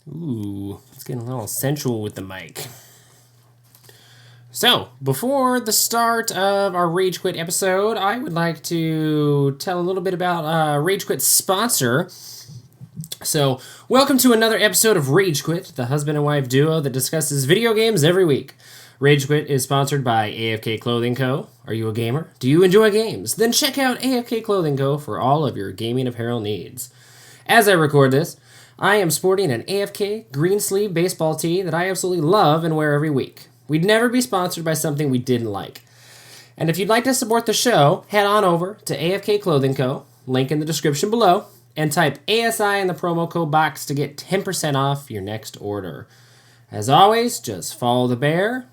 Ooh, it's getting a little sensual with the mic. So, before the start of our Rage Quit episode, I would like to tell a little bit about Rage Quit's sponsor. So, welcome to another episode of Rage Quit, the husband and wife duo that discusses video games every week. Rage Quit is sponsored by AFK Clothing Co. Are you a gamer? Do you enjoy games? Then check out AFK Clothing Co. for all of your gaming apparel needs. As I record this, I am sporting an AFK green sleeve baseball tee that I absolutely love and wear every week. We'd never be sponsored by something we didn't like. And if you'd like to support the show, head on over to AFK Clothing Co., link in the description below, and type ASI in the promo code box to get 10% off your next order. As always, just follow the bear,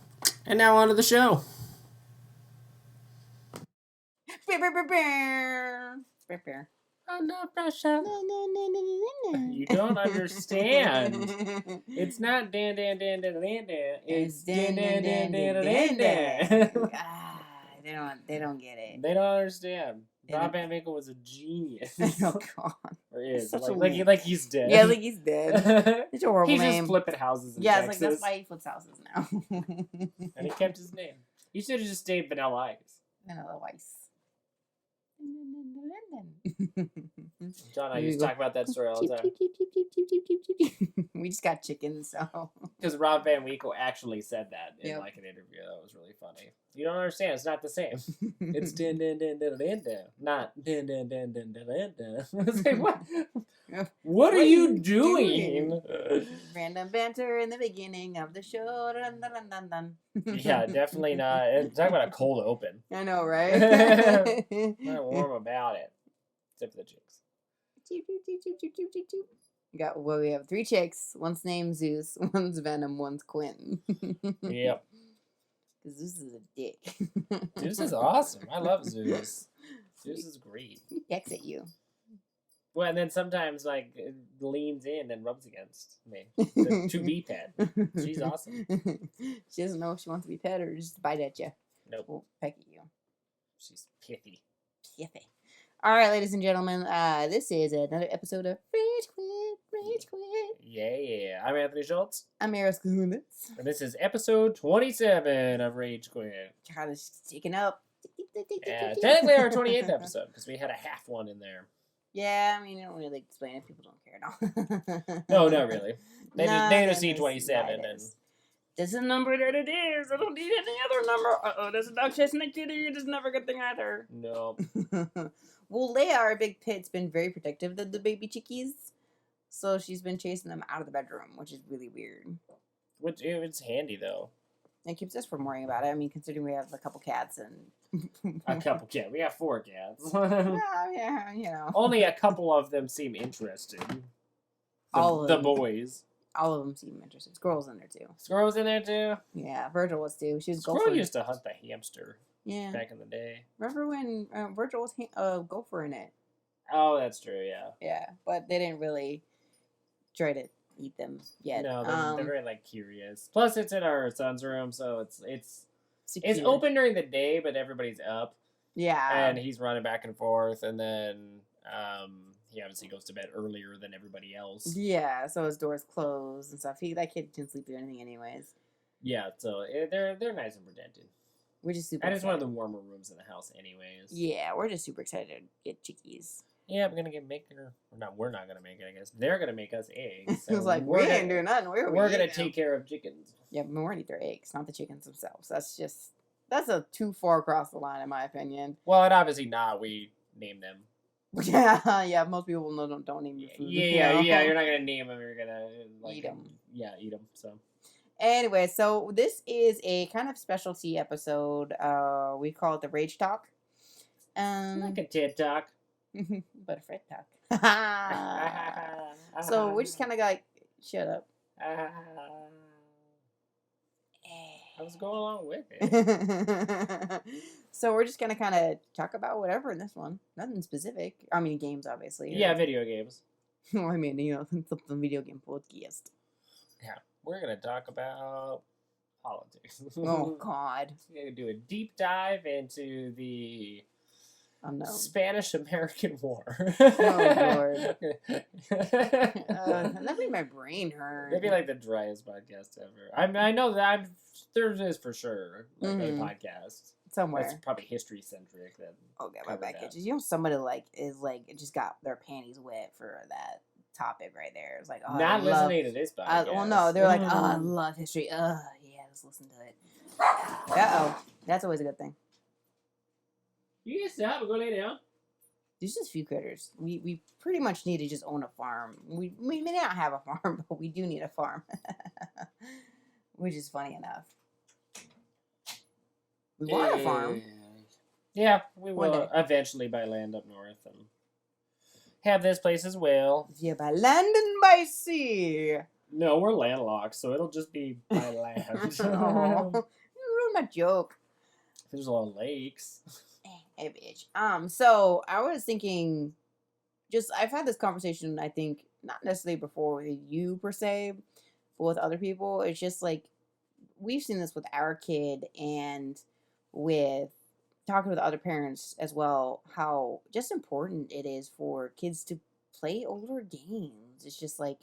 and now on to the show. Under pressure. You don't understand. It's not dan dan dan dan dan dan. It's dan dan dan dan dan dan. They don't get it. They don't understand. Rob Van Winkle was a genius. Oh God. Or is Like he's dead. Yeah, like he's dead. It's a horrible He's name. just flipping houses in yeah, Texas. it's like that's why he flips houses now. And he kept his name. He should have just stayed Vanilla Ice. Vanilla Ice. John and I used to talk about that story all the time. We just got chickens, so. Because Rob Van Winkle actually said that in Yep. like an interview. That was really funny. You don't understand. It's not the same. It's din din din din din din, not din din din din din din din. I was like, what? What are you doing? Random banter in the beginning of the show. Dun, dun, dun, dun, dun. Yeah, definitely not. Talk about a cold open. I know, right? Not warm about it. Except for the chicks. We have 3 chicks. One's named Zeus, one's Venom, one's Quentin. Yep. Because Zeus is a dick. Zeus is awesome. I love Zeus. Zeus is great. He pecks at you. Well, and then sometimes like it leans in and rubs against me to be pet. She's awesome. She doesn't know if she wants to be pet or just bite at you. Nope. Or peck at you. She's pithy. Pithy. All right, ladies and gentlemen, this is another episode of Rage Quit, Rage Quit. Yeah. I'm Anthony Schultz. I'm Ariel. And this is episode 27 of Rage Quit. God, it's taking up. Yeah, technically our 28th episode because we had a half one in there. Yeah, I mean, I don't really explain it. People don't care now. No, not really. They just see 27 and. This is the number that it is. I don't need any other number. Uh-oh, there's a dog chasing a kitty. It's never a good thing either. No. Well, Leia, our big pit's been very protective of the baby chickies. So she's been chasing them out of the bedroom, which is really weird. Which it's handy, though. It keeps us from worrying about it. I mean, considering we have a couple cats and... A couple cats. We have 4 cats. yeah, you know. Only a couple of them seem interested. The boys. All of them seem interested. Squirrel's in there, too. Squirrel's in there, too? Yeah, Virgil was, too. She was Squirrel used to hunt the hamster. Yeah. Back in the day. Remember when Virgil was gopher in it? Oh, that's true, yeah. Yeah, but they didn't really try to eat them yet. No, they're very, like, curious. Plus, it's in our son's room, so it's secure. open during the day, but everybody's up. Yeah. And he's running back and forth, and then he obviously goes to bed earlier than everybody else. Yeah, so his door's closed and stuff. That kid didn't sleep through anything anyways. Yeah, so they're nice and protected. We're just super And it's excited. one of the warmer rooms in the house anyways. Yeah, we're just super excited to get chickies. Yeah, we're gonna we're not gonna make it, I guess. They're gonna make us eggs. So It was like, we ain't doing nothing. We're gonna take care of chickens. Yeah, but we're gonna eat their eggs, not the chickens themselves. That's a too far across the line, in my opinion. Well, and obviously not. We name them. Yeah, most people don't name your food. Yeah, you're not gonna name them. You're gonna eat them. Yeah, eat them. So. Anyway, so this is a kind of specialty episode. We call it the Rage Talk. Like a TED Talk. But a Fred Talk. So we're just kind of like, shut up. I was going along with it. So we're just gonna kind of talk about whatever in this one. Nothing specific. I mean, games, obviously. Yeah, video games. Well, I mean, it's a video game podcast. Yeah, we're gonna talk about politics. Oh God. We're gonna do a deep dive into the Oh no. Spanish-American War. Oh Lord. That made my brain hurt. That'd be like the driest podcast ever. I know that there is for sure like a podcast somewhere. That's probably history centric. That okay, my back itches. You know, somebody is just got their panties wet for that topic right there. It's like, oh, not listening to this podcast. Well, no, they're like, oh, I love history. Yeah, let's listen to it. That's always a good thing. You guys stop and go lay down. There's just a few critters. We pretty much need to just own a farm. We may not have a farm, but we do need a farm. Which is funny enough. We want a farm. Yeah, we will eventually buy land up north and have this place as well. Yeah, by land and by sea. No, we're landlocked, so it'll just be by land. Oh, you ruined my joke. There's a lot of lakes. Hey, bitch. So I was thinking, I've had this conversation, I think, not necessarily before with you per se, but with other people. It's just like, we've seen this with our kid and with talking with other parents as well, how just important it is for kids to play older games. It's just like,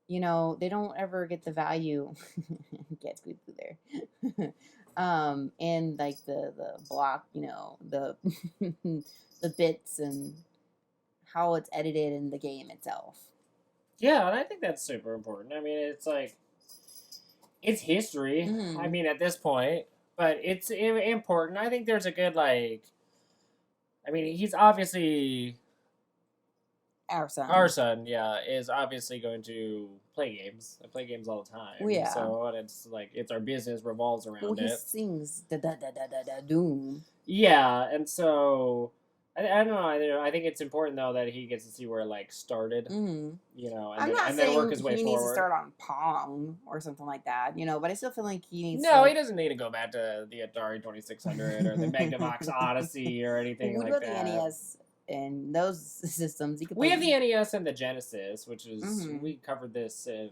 they don't ever get the value. Get squeezed through there. And like the block, the the bits and how it's edited in the game itself. Yeah, and I think that's super important. I mean, it's like, it's history. Mm-hmm. I mean, at this point, but it's important. I think there's a good, he's obviously... Our son, yeah, is obviously going to play games. I play games all the time. Yeah. So it's like, it's our business revolves around it. He sings doom. Yeah, and so I don't know. I think it's important though that he gets to see where it started. Mm-hmm. And then work his way forward. He needs to start on Pong or something like that. But I still feel like he needs. No, he doesn't need to go back to the Atari 2600 or the Magnavox Odyssey or anything like that. The NES. And those systems, we have the NES and the Genesis, which is we covered this in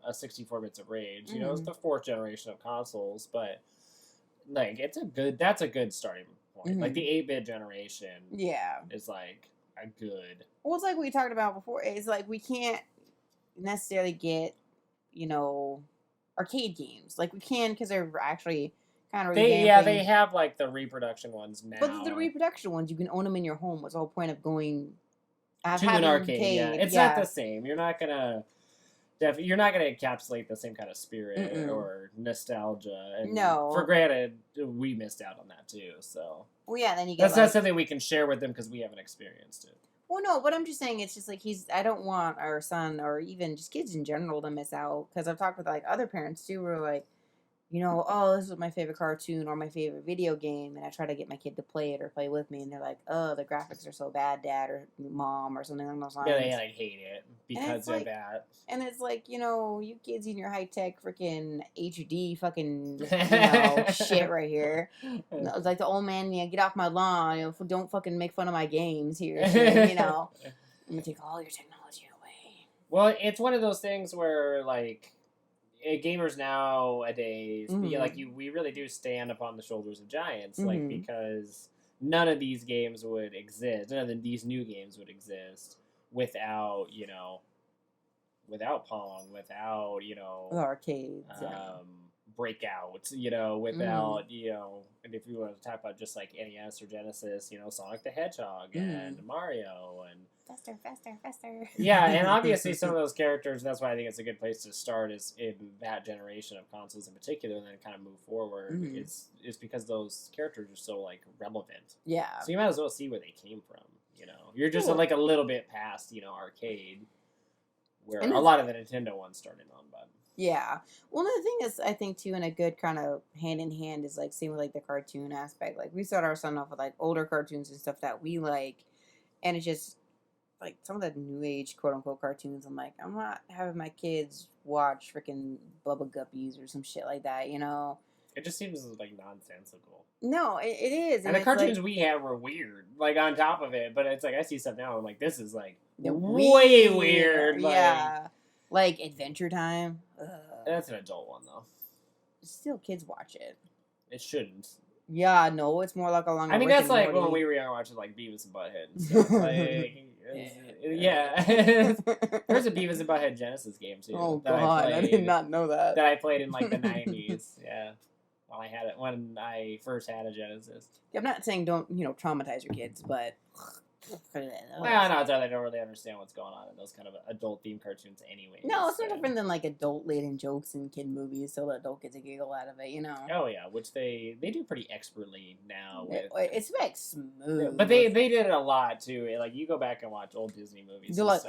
a 64 Bits of Rage. It's the fourth generation of consoles, but that's a good starting point. Like the 8-bit generation, is a good. Well, it's like we talked about before. It's like we can't necessarily get arcade games. Like we can because they're actually. They have the reproduction ones now. But the reproduction ones, you can own them in your home. What's the whole point of going to an arcade? Yeah, it's not the same. You're not gonna encapsulate the same kind of spirit or nostalgia. And no, for granted, we missed out on that too. So then you get that's not something we can share with them because we haven't experienced it. Well, no, but I'm just saying it's just I don't want our son or even just kids in general to miss out because I've talked with other parents too, who are oh, this is my favorite cartoon or my favorite video game, and I try to get my kid to play it or play with me, and they're like, oh, the graphics are so bad, Dad or Mom or something along those lines. Yeah, they hate it because they're bad. And it's you kids in your high-tech freaking HD fucking, shit right here. It's like the old man, get off my lawn, don't fucking make fun of my games here, I'm gonna take all your technology away. Well, it's one of those things where, gamers nowadays, we really do stand upon the shoulders of giants, because none of these games would exist. None of these new games would exist without, without Pong, without, arcades, Breakout, without, and if you want to talk about just NES or Genesis, Sonic the Hedgehog and Mario and faster. Yeah, and obviously some of those characters, that's why I think it's a good place to start is in that generation of consoles in particular, and then kind of move forward. It's because those characters are so relevant. Yeah. So you might as well see where they came from. You're just a little bit past arcade, where a lot of the Nintendo ones started on, but. Yeah. Well, the thing is, I think, too, in a good kind of hand-in-hand is, same with, the cartoon aspect. We start our son off with, older cartoons and stuff that we like, and it's just, some of the new age, quote-unquote, cartoons, I'm I'm not having my kids watch freaking Bubba Guppies or some shit like that, It just seems, nonsensical. No, it is. And the cartoons we had were weird, on top of it, but it's I see stuff now, I'm this is, way weird. Yeah. Adventure Time. That's an adult one, though. Still, kids watch it. It shouldn't. Yeah, no, it's more like along. I mean, Rick that's and like when Morty. we were young watching like Beavis and Butthead and stuff. Like, yeah. There's a Beavis and Butthead Genesis game too. Oh that God, I did not know that. That I played in like the 90s. Yeah. When I first had a Genesis. I'm not saying don't traumatize your kids, but Well, no, they don't really understand what's going on in those kind of adult themed cartoons anyway. No, it's no different than like adult laden jokes in kid movies, so the adult gets a giggle out of it, Oh yeah, which they do pretty expertly now. It's like smooth, but they did it a lot too. Like you go back and watch old Disney movies. Like,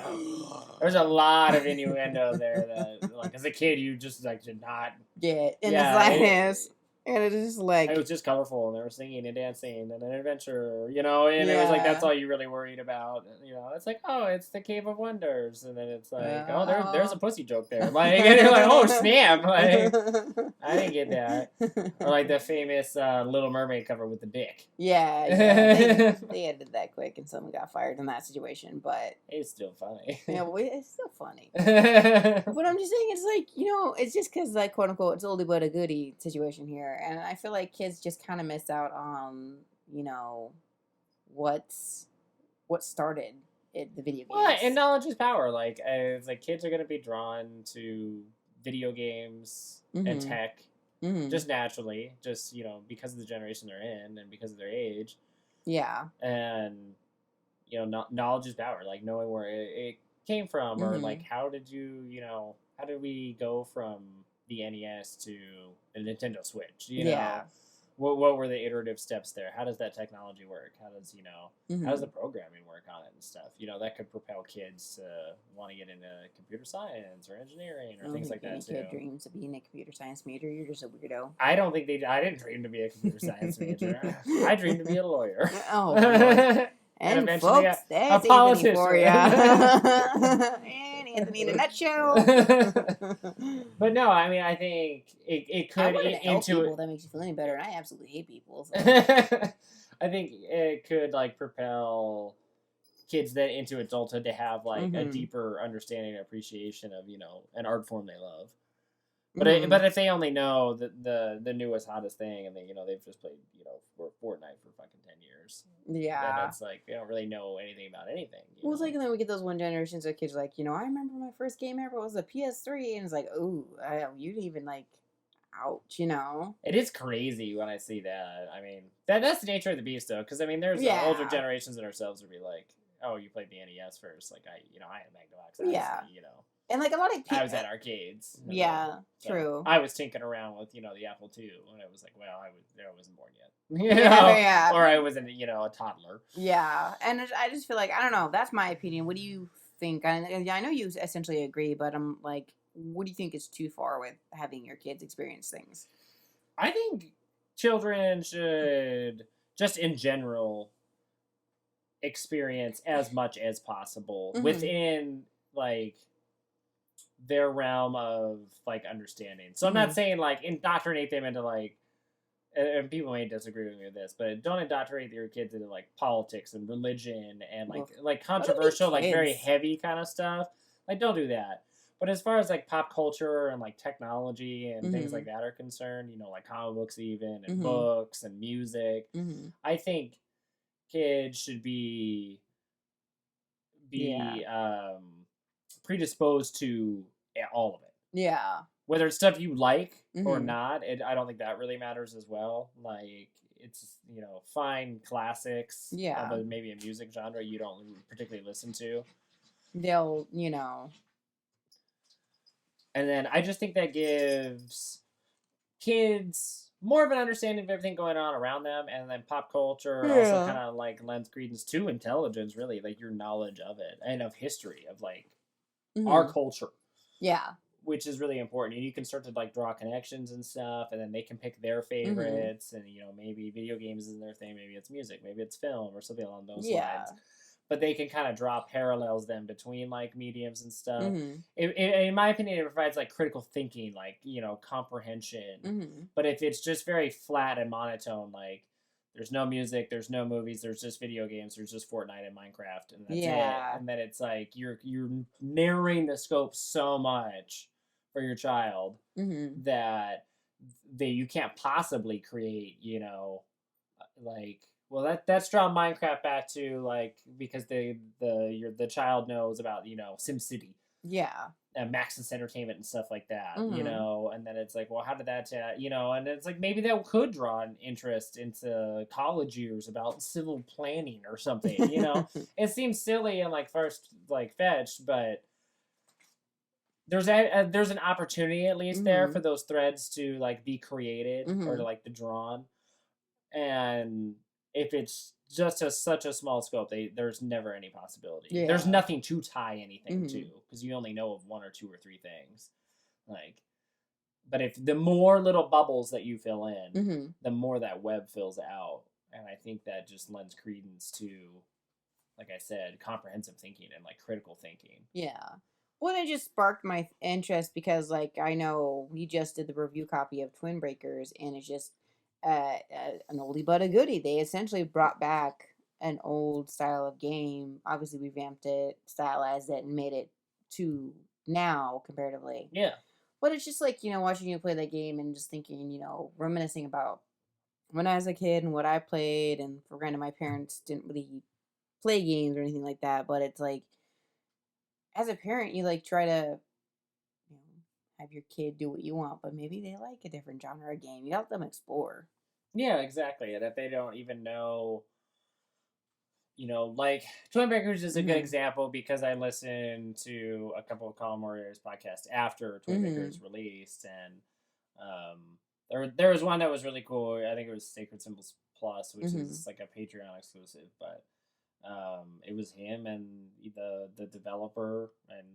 there's a lot of innuendo there that, like, as a kid, you just like did not get in the slightest. And it was just like... It was just colorful, and they were singing and dancing, and an adventure, and it was like, that's all you really worried about. It's like, oh, it's the Cave of Wonders, and then it's like, oh, there's a pussy joke there. Like, and you're like, oh, snap! Like, I didn't get that. Or like the famous Little Mermaid cover with the dick. Yeah. They ended that quick, and someone got fired in that situation, but... It's still funny. Yeah, it's still funny. But I'm just saying, it's like, it's just because, like, quote-unquote, it's oldie but a goodie situation here. And I feel like kids just kind of miss out on, what started the video games. Well, and knowledge is power. Like, it's like kids are going to be drawn to video games and tech just naturally, just, because of the generation they're in and because of their age. Yeah. And, knowledge is power. Like, knowing where it came from or, like, how did we go from the NES to the Nintendo Switch? Yeah. What were the iterative steps there? How does that technology work? How does how does the programming work on it and stuff? That could propel kids to want to get into computer science or engineering or things like that too. Kid dreams of being a computer science major. You're just a weirdo. I don't think I didn't dream to be a computer science major. I dreamed to be a lawyer. Oh, Lord. And eventually folks, that's Anthony for you. And Anthony in a nutshell. But no, I mean, I think it could help people. That makes you feel any better, and I absolutely hate people. So. I think it could like propel kids then into adulthood to have like a deeper understanding and appreciation of an art form they love. But but if they only know the newest hottest thing and they've just played for Fortnite for fucking 10 years, then it's like they don't really know anything about anything. Well, it's like, and then we get those one generations of kids like, I remember my first game ever was a PS3, and it's like, oh, you didn't even like, ouch, It is crazy when I see that. I mean, that's the nature of the beast, though, because I mean, there's older generations than ourselves would be like, oh, you played the NES first, like I had a Magnavox, And like a lot of I was at arcades. Yeah, true. I was tinkering around with the Apple II when I was like, well, I wasn't born yet. Or I wasn't a toddler. Yeah, and I just feel like, I don't know. That's my opinion. What do you think? I know you essentially agree, but I'm like, what do you think is too far with having your kids experience things? I think children should just in general experience as much as possible within like their realm of like understanding. So I'm not saying like indoctrinate them into like, and people may disagree with me with this, but don't indoctrinate your kids into like politics and religion and like controversial, like very heavy kind of stuff. Like don't do that. But as far as like pop culture and like technology and things like that are concerned, like comic books even and books and music, I think kids should be predisposed to all of it. Yeah. Whether it's stuff you like or not, I don't think that really matters as well. Like, it's, find classics of maybe a music genre you don't particularly listen to. They'll, And then I just think that gives kids more of an understanding of everything going on around them, and then pop culture also kind of like lends credence to intelligence, really, like your knowledge of it and of history of like our culture. Yeah. Which is really important. And you can start to like draw connections and stuff, and then they can pick their favorites, and maybe video games isn't their thing, maybe it's music, maybe it's film or something along those lines. But they can kind of draw parallels then between like mediums and stuff. In my opinion, it provides like critical thinking, like comprehension. But if it's just very flat and monotone, like there's no music, there's no movies, there's just video games, there's just Fortnite and Minecraft, and that's it. And then it's like you're narrowing the scope so much for your child that you can't possibly create like, well, that's drawn Minecraft back to, like, because the child knows about, SimCity. Yeah. And Maxis Entertainment and stuff like that, Mhm. and then it's like, well, how did that, and it's like maybe that could draw an interest into college years about civil planning or something. It seems silly and like first like fetched, but there's an opportunity at least there for Mhm. those threads to like be created or to Mhm. like be drawn, and if it's just such a small scope, there's never any possibility. There's Yeah. nothing to tie anything to Mhm. because you only know of one or two or three things. Like, but if the more little bubbles that you fill in, Mhm. the more that web fills out, and I think that just lends credence to, like I said, comprehensive thinking and like critical thinking. Yeah. Well, it just sparked my interest because, like, I know we just did the review copy of Twin Breakers, and it's just an oldie but a goodie. They essentially brought back an old style of game, obviously revamped it, stylized it, and made it to now comparatively. Yeah. But it's just like, watching you play that game and just thinking, reminiscing about when I was a kid and what I played. And for granted, my parents didn't really play games or anything like that, but it's like, as a parent, you like try to, you know, have your kid do what you want, but maybe they like a different genre of game. You let them explore. Yeah, exactly. And if they don't even know, like Twin Breakers is a good Mhm. example because I listened to a couple of Colin Warriors podcasts after Twin Breakers Mhm. released, and there was one that was really cool. I think it was Sacred Symbols Plus, which is Mhm. like a Patreon exclusive, but it was him and the developer and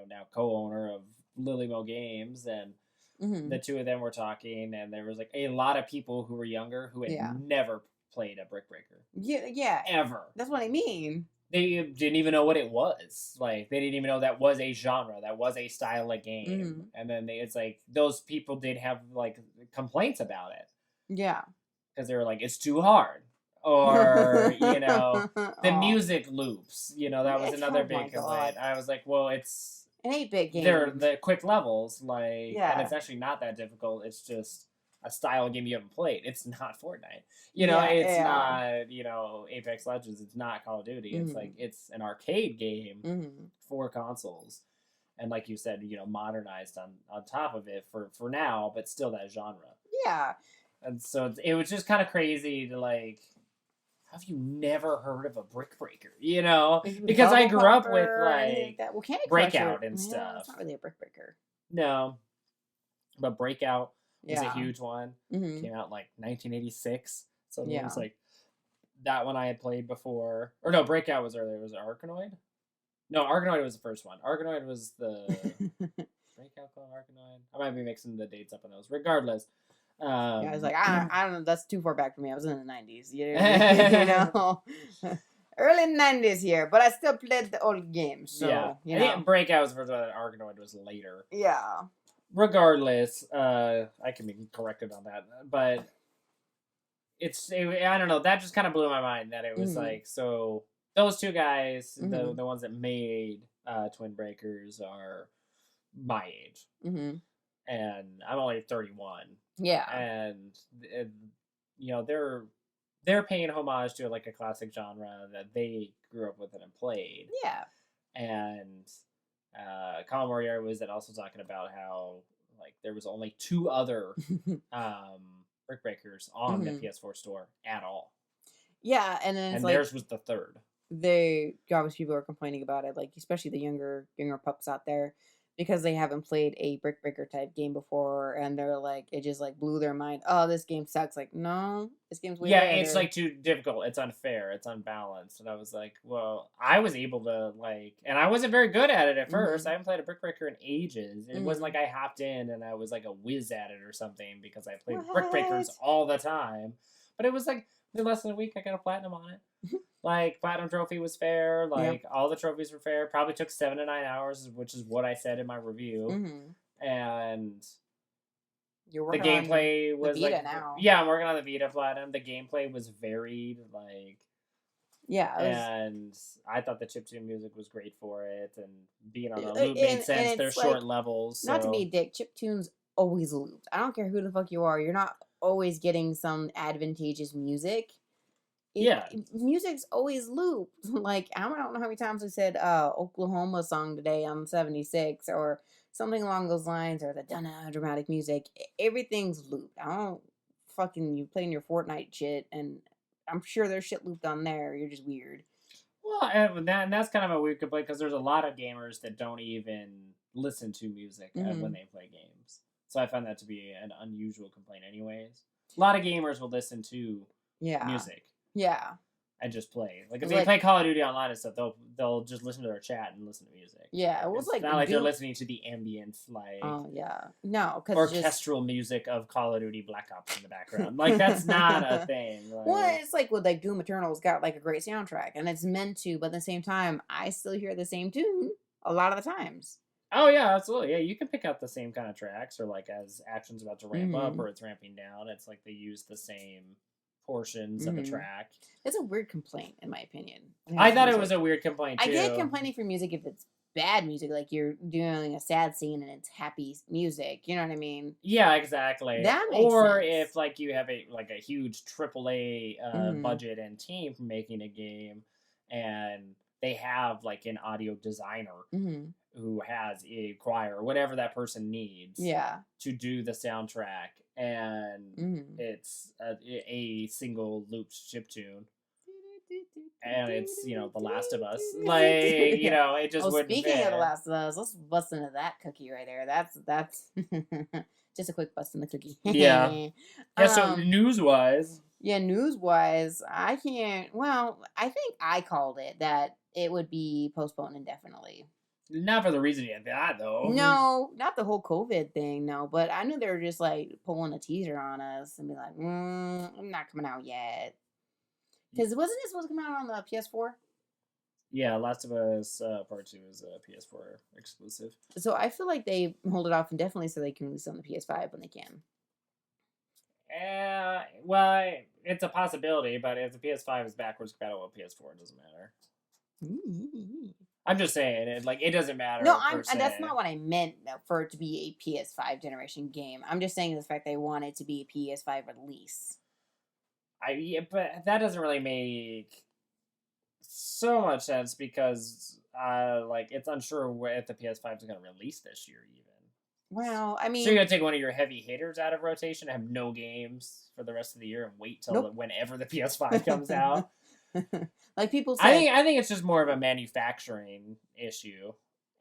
now co-owner of Lily Mo Games, and the Mhm. two of them were talking, and there was like a lot of people who were younger who had Yeah. never played a Brick Breaker Yeah. Yeah. ever. That's what I mean. They didn't even know what it was. Like they didn't even know that was a genre, that was a style of game. Mhm. And then it's like those people did have like complaints about it Yeah. because they were like, it's too hard, or the Oh, music loops. That was it's another oh my big god, complaint. I was like, well, it's an 8-bit they're game. the quick levels, like, and Yeah. it's actually not that difficult. It's just a style of game you haven't played. It's not Fortnite. Yeah. It's Yeah. not, Apex Legends. It's not Call of Duty. It's like Mhm. it's an arcade game Mhm. for consoles. And like you said, modernized on top of it for now, but still that genre. Yeah. And so it was just kind of crazy to like, have you never heard of a Brick Breaker? Even Because I Bubble grew up with Popper or anything like like that. Well, Candy Crusher, Breakout and yeah, it's stuff. not really a brick breaker. No, but Breakout was a Yeah. huge one. Mhm. Came out in like 1986. So it was Yeah. like that one I had played before. Or no, Breakout was earlier. Was it Arkanoid? No, Arkanoid was the first one. Arkanoid was the Breakout called Arkanoid. I might be mixing the dates up on those. Regardless. Yeah, I was like, I don't know, that's too far back for me. I was in the 90s, you Yeah. know, early 90s here, but I still played the old games, so, I think Breakout was the first one and Arkanoid was later. Yeah. Regardless, I can be corrected on that. But I don't know, that just kind of blew my mind that it was Mhm. like, so those two guys, Mhm. the ones that made Twin Breakers, are my age, Mhm. and I'm only 31, Yeah. and they're paying homage to like a classic genre that they grew up with and played. Yeah. And Colin Moriarty was then also talking about how like there was only two other Brick Breakers on the Mhm. PS4 store at all, Yeah, and then it's and like theirs was the third. obviously people are complaining about it, like especially the younger pups out there, because they haven't played a brick breaker type game before, and they're like, it just like blew their mind. Oh, this game sucks. Like, no, this game's way Yeah, it's better. like too difficult. It's unfair. It's unbalanced. And I was like, well, I was able to like, and I wasn't very good at it at first. I Mhm. haven't played a Brick Breaker in ages. It wasn't Mhm. like I hopped in and I was like a whiz at it or something because I played Brick Breakers What? all the time. But it was like in less than a week, I got a platinum on it. Like platinum trophy was fair. Yeah. Like all the trophies were fair. Probably took 7 to 9 hours, which is what I said in my review. Mhm. And You're the working on gameplay the was Vita like, now. yeah, I'm working on the Vita Platinum. The gameplay was varied, like, Yeah, it was, and I thought the chiptune music was great for it, and being on a loop made and sense. They're it's like, short levels, not to be so a dick, chiptunes always looped. I don't care who the fuck you are. You're not always getting some advantageous music. Music's always looped. Like, I don't know how many times we said Oklahoma song today on 76 or something along those lines, or the dunna dramatic music. Everything's looped. I don't fucking, you playing your Fortnite shit, and I'm sure there's shit looped on there. You're just weird. Well, and that's kind of a weird complaint because there's a lot of gamers that don't even listen to music when they play games. So I find that to be an unusual complaint anyways. A lot of gamers will listen to music. Yeah. And just play. Like, if they play Call of Duty online and stuff, they'll just listen to their chat and listen to music. Yeah, it was it's not like they're listening to the ambience, like... Oh, yeah. No, because orchestral music of Call of Duty Black Ops in the background. Like, that's not a thing. Like, well, it's like with, like, Doom Eternal's got, like, a great soundtrack, and it's meant to, but at the same time, I still hear the same tune a lot of the times. Oh, yeah, absolutely. Yeah, you can pick out the same kind of tracks, or, like, as action's about to ramp up, or it's ramping down, it's like they use the same portions of a track. It's a weird complaint, in my opinion. I thought it was a weird complaint, too. I get complaining for music if it's bad music, like you're doing a sad scene and it's happy music. You know what I mean? Yeah, exactly. That makes sense. If, like, you have a huge AAA budget and team for making a game, and they have, like, an audio designer who has a choir, or whatever that person needs to do the soundtrack, and it's a single looped chiptune, and it's, The Last of Us, like, it just wouldn't speaking fit. of The Last of Us, let's bust into that cookie right there. That's just a quick bust in the cookie. So news-wise, I can't, I think I called it that it would be postponed indefinitely. Not for the reason you had that, though. No, not the whole COVID thing, no. But I knew they were just, like, pulling a teaser on us and be like, I'm not coming out yet. Because wasn't it supposed to come out on the PS4? Yeah, Last of Us Part 2 is a PS4 exclusive. So I feel like they hold it off indefinitely so they can release it on the PS5 when they can. Well, it's a possibility, but if the PS5 is backwards compatible with PS4, it doesn't matter. I'm just saying, it doesn't matter. No, that's not what I meant for it to be a PS5 generation game. I'm just saying the fact they want it to be a PS5 release. But that doesn't really make so much sense because, it's unsure if the PS5 is going to release this year even. Well, I mean... So you're going to take one of your heavy hitters out of rotation and have no games for the rest of the year and wait till whenever the PS5 comes out? Like people say, I think it's just more of a manufacturing issue,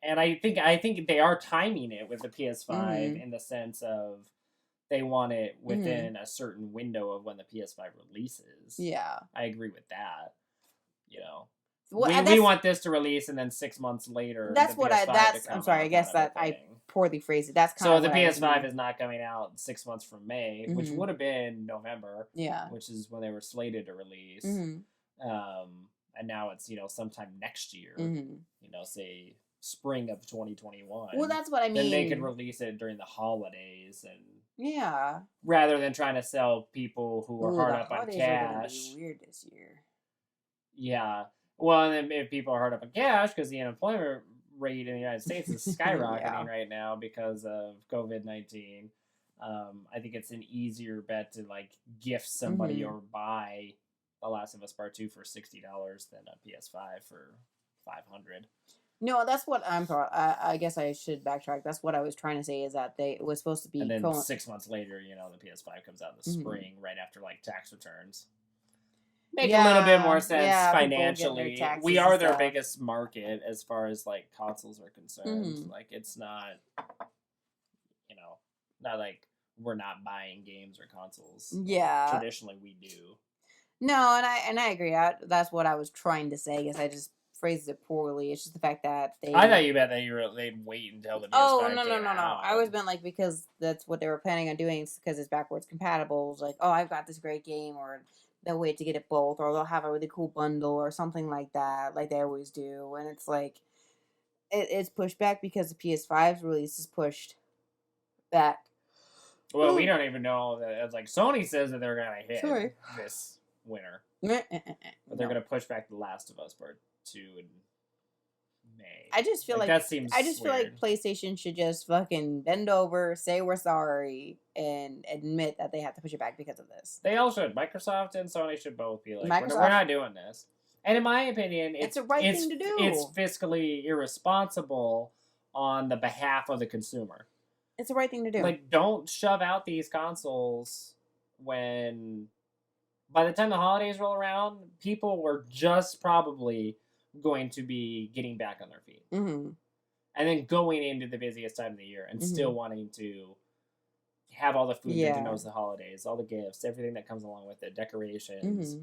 and I think they are timing it with the PS5 in the sense of they want it within a certain window of when the PS5 releases. Yeah, I agree with that. We want this to release, and then 6 months later, I'm sorry. I guess that I poorly phrased it. That's kind of so the PS5 is not coming out 6 months from May, which would have been November. Yeah, which is when they were slated to release. And now it's, sometime next year, say spring of 2021. Well, that's what I mean. Then they could release it during the holidays and rather than trying to sell people who are hard up on cash. Are gonna be weird this year. Yeah. Well, and then if people are hard up on cash because the unemployment rate in the United States is skyrocketing right now because of COVID-19, I think it's an easier bet to gift somebody or buy The Last of Us Part 2 for $60 than a PS5 for $500. No, that's what I'm. I guess I should backtrack. That's what I was trying to say is that it was supposed to be. And then 6 months later, the PS5 comes out in the spring, right after tax returns. Make a little bit more sense financially. We are their biggest market as far as consoles are concerned. It's not, not like we're not buying games or consoles. Yeah, traditionally we do. No, and I agree. That's what I was trying to say. I guess I just phrased it poorly. It's just the fact that they... I thought you meant that they'd wait until the PS5 no. I always meant because that's what they were planning on doing because it's backwards compatible. It's I've got this great game, or they'll wait to get it both, or they'll have a really cool bundle or something like that, like they always do. And it's it's pushed back because the PS5's release is pushed back. Well, we don't even know that. Sony says that they're going to hit this winter. But they're going to push back The Last of Us Part 2 and May. I just feel like that seems I just feel like weird. PlayStation should just fucking bend over, say we're sorry, and admit that they have to push it back because of this. They all should. Microsoft and Sony should both be like, we're Microsoft, not doing this. And in my opinion, it's the right thing to do. It's fiscally irresponsible on the behalf of the consumer. It's the right thing to do. Like, don't shove out these consoles when, by the time the holidays roll around, people were just probably going to be getting back on their feet. Mm-hmm. And then going into the busiest time of the year and still wanting to have all the food that knows the holidays, all the gifts, everything that comes along with it, decorations,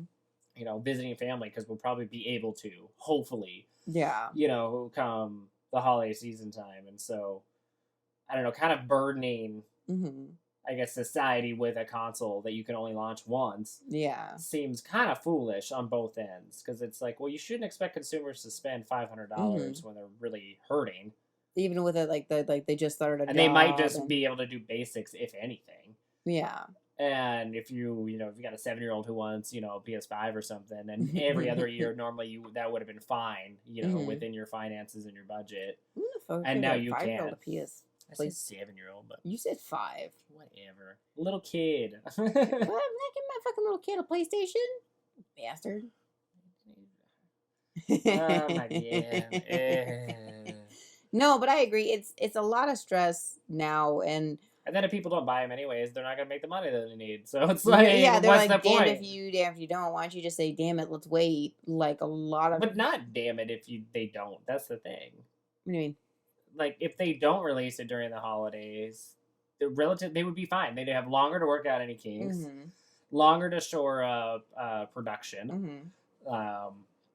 you know, visiting family, because we'll probably be able to, hopefully, you know, come the holiday season time. And so, I don't know, kind of burdening, I guess, society with a console that you can only launch once. Yeah. Seems kind of foolish on both ends, because it's like, well, you shouldn't expect consumers to spend $500 when they're really hurting. Even with it, like they just started a job. And they might just be able to do basics, if anything. Yeah. And if you got a 7-year-old who wants, you know, a PS5 or something, and every other year, normally that would have been fine, you know, within your finances and your budget. And now you can't. I said 7-year-old, but you said 5. Whatever. Little kid. Well, I'm not giving my fucking little kid a PlayStation. Bastard. Oh my god. No, but I agree. It's a lot of stress now, and then if people don't buy them anyways, they're not gonna make the money that they need. So it's like, they're what's like, the point? Damn if you don't. Why don't you just say, damn it, let's wait? Like a lot of, but not damn it if they don't. That's the thing. What do you mean? Like, if they don't release it during the holidays, they would be fine. They'd have longer to work out any kinks, longer to shore up production,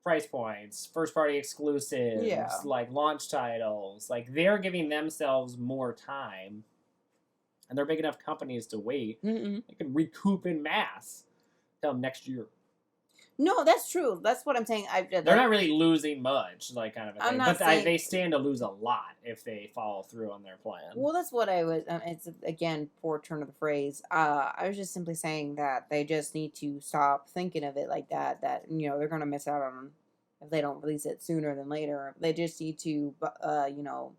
price points, first party exclusives, like launch titles. Like, they're giving themselves more time, and they're big enough companies to wait. They can recoup in mass till next year. No, that's true. That's what I'm saying. They're not really losing much, like, kind of a thing. But they stand to lose a lot if they follow through on their plan. Well, that's what I was... it's, again, poor turn of the phrase. I was just simply saying that they just need to stop thinking of it like that, you know, they're going to miss out on if they don't release it sooner than later. They just need to, you know...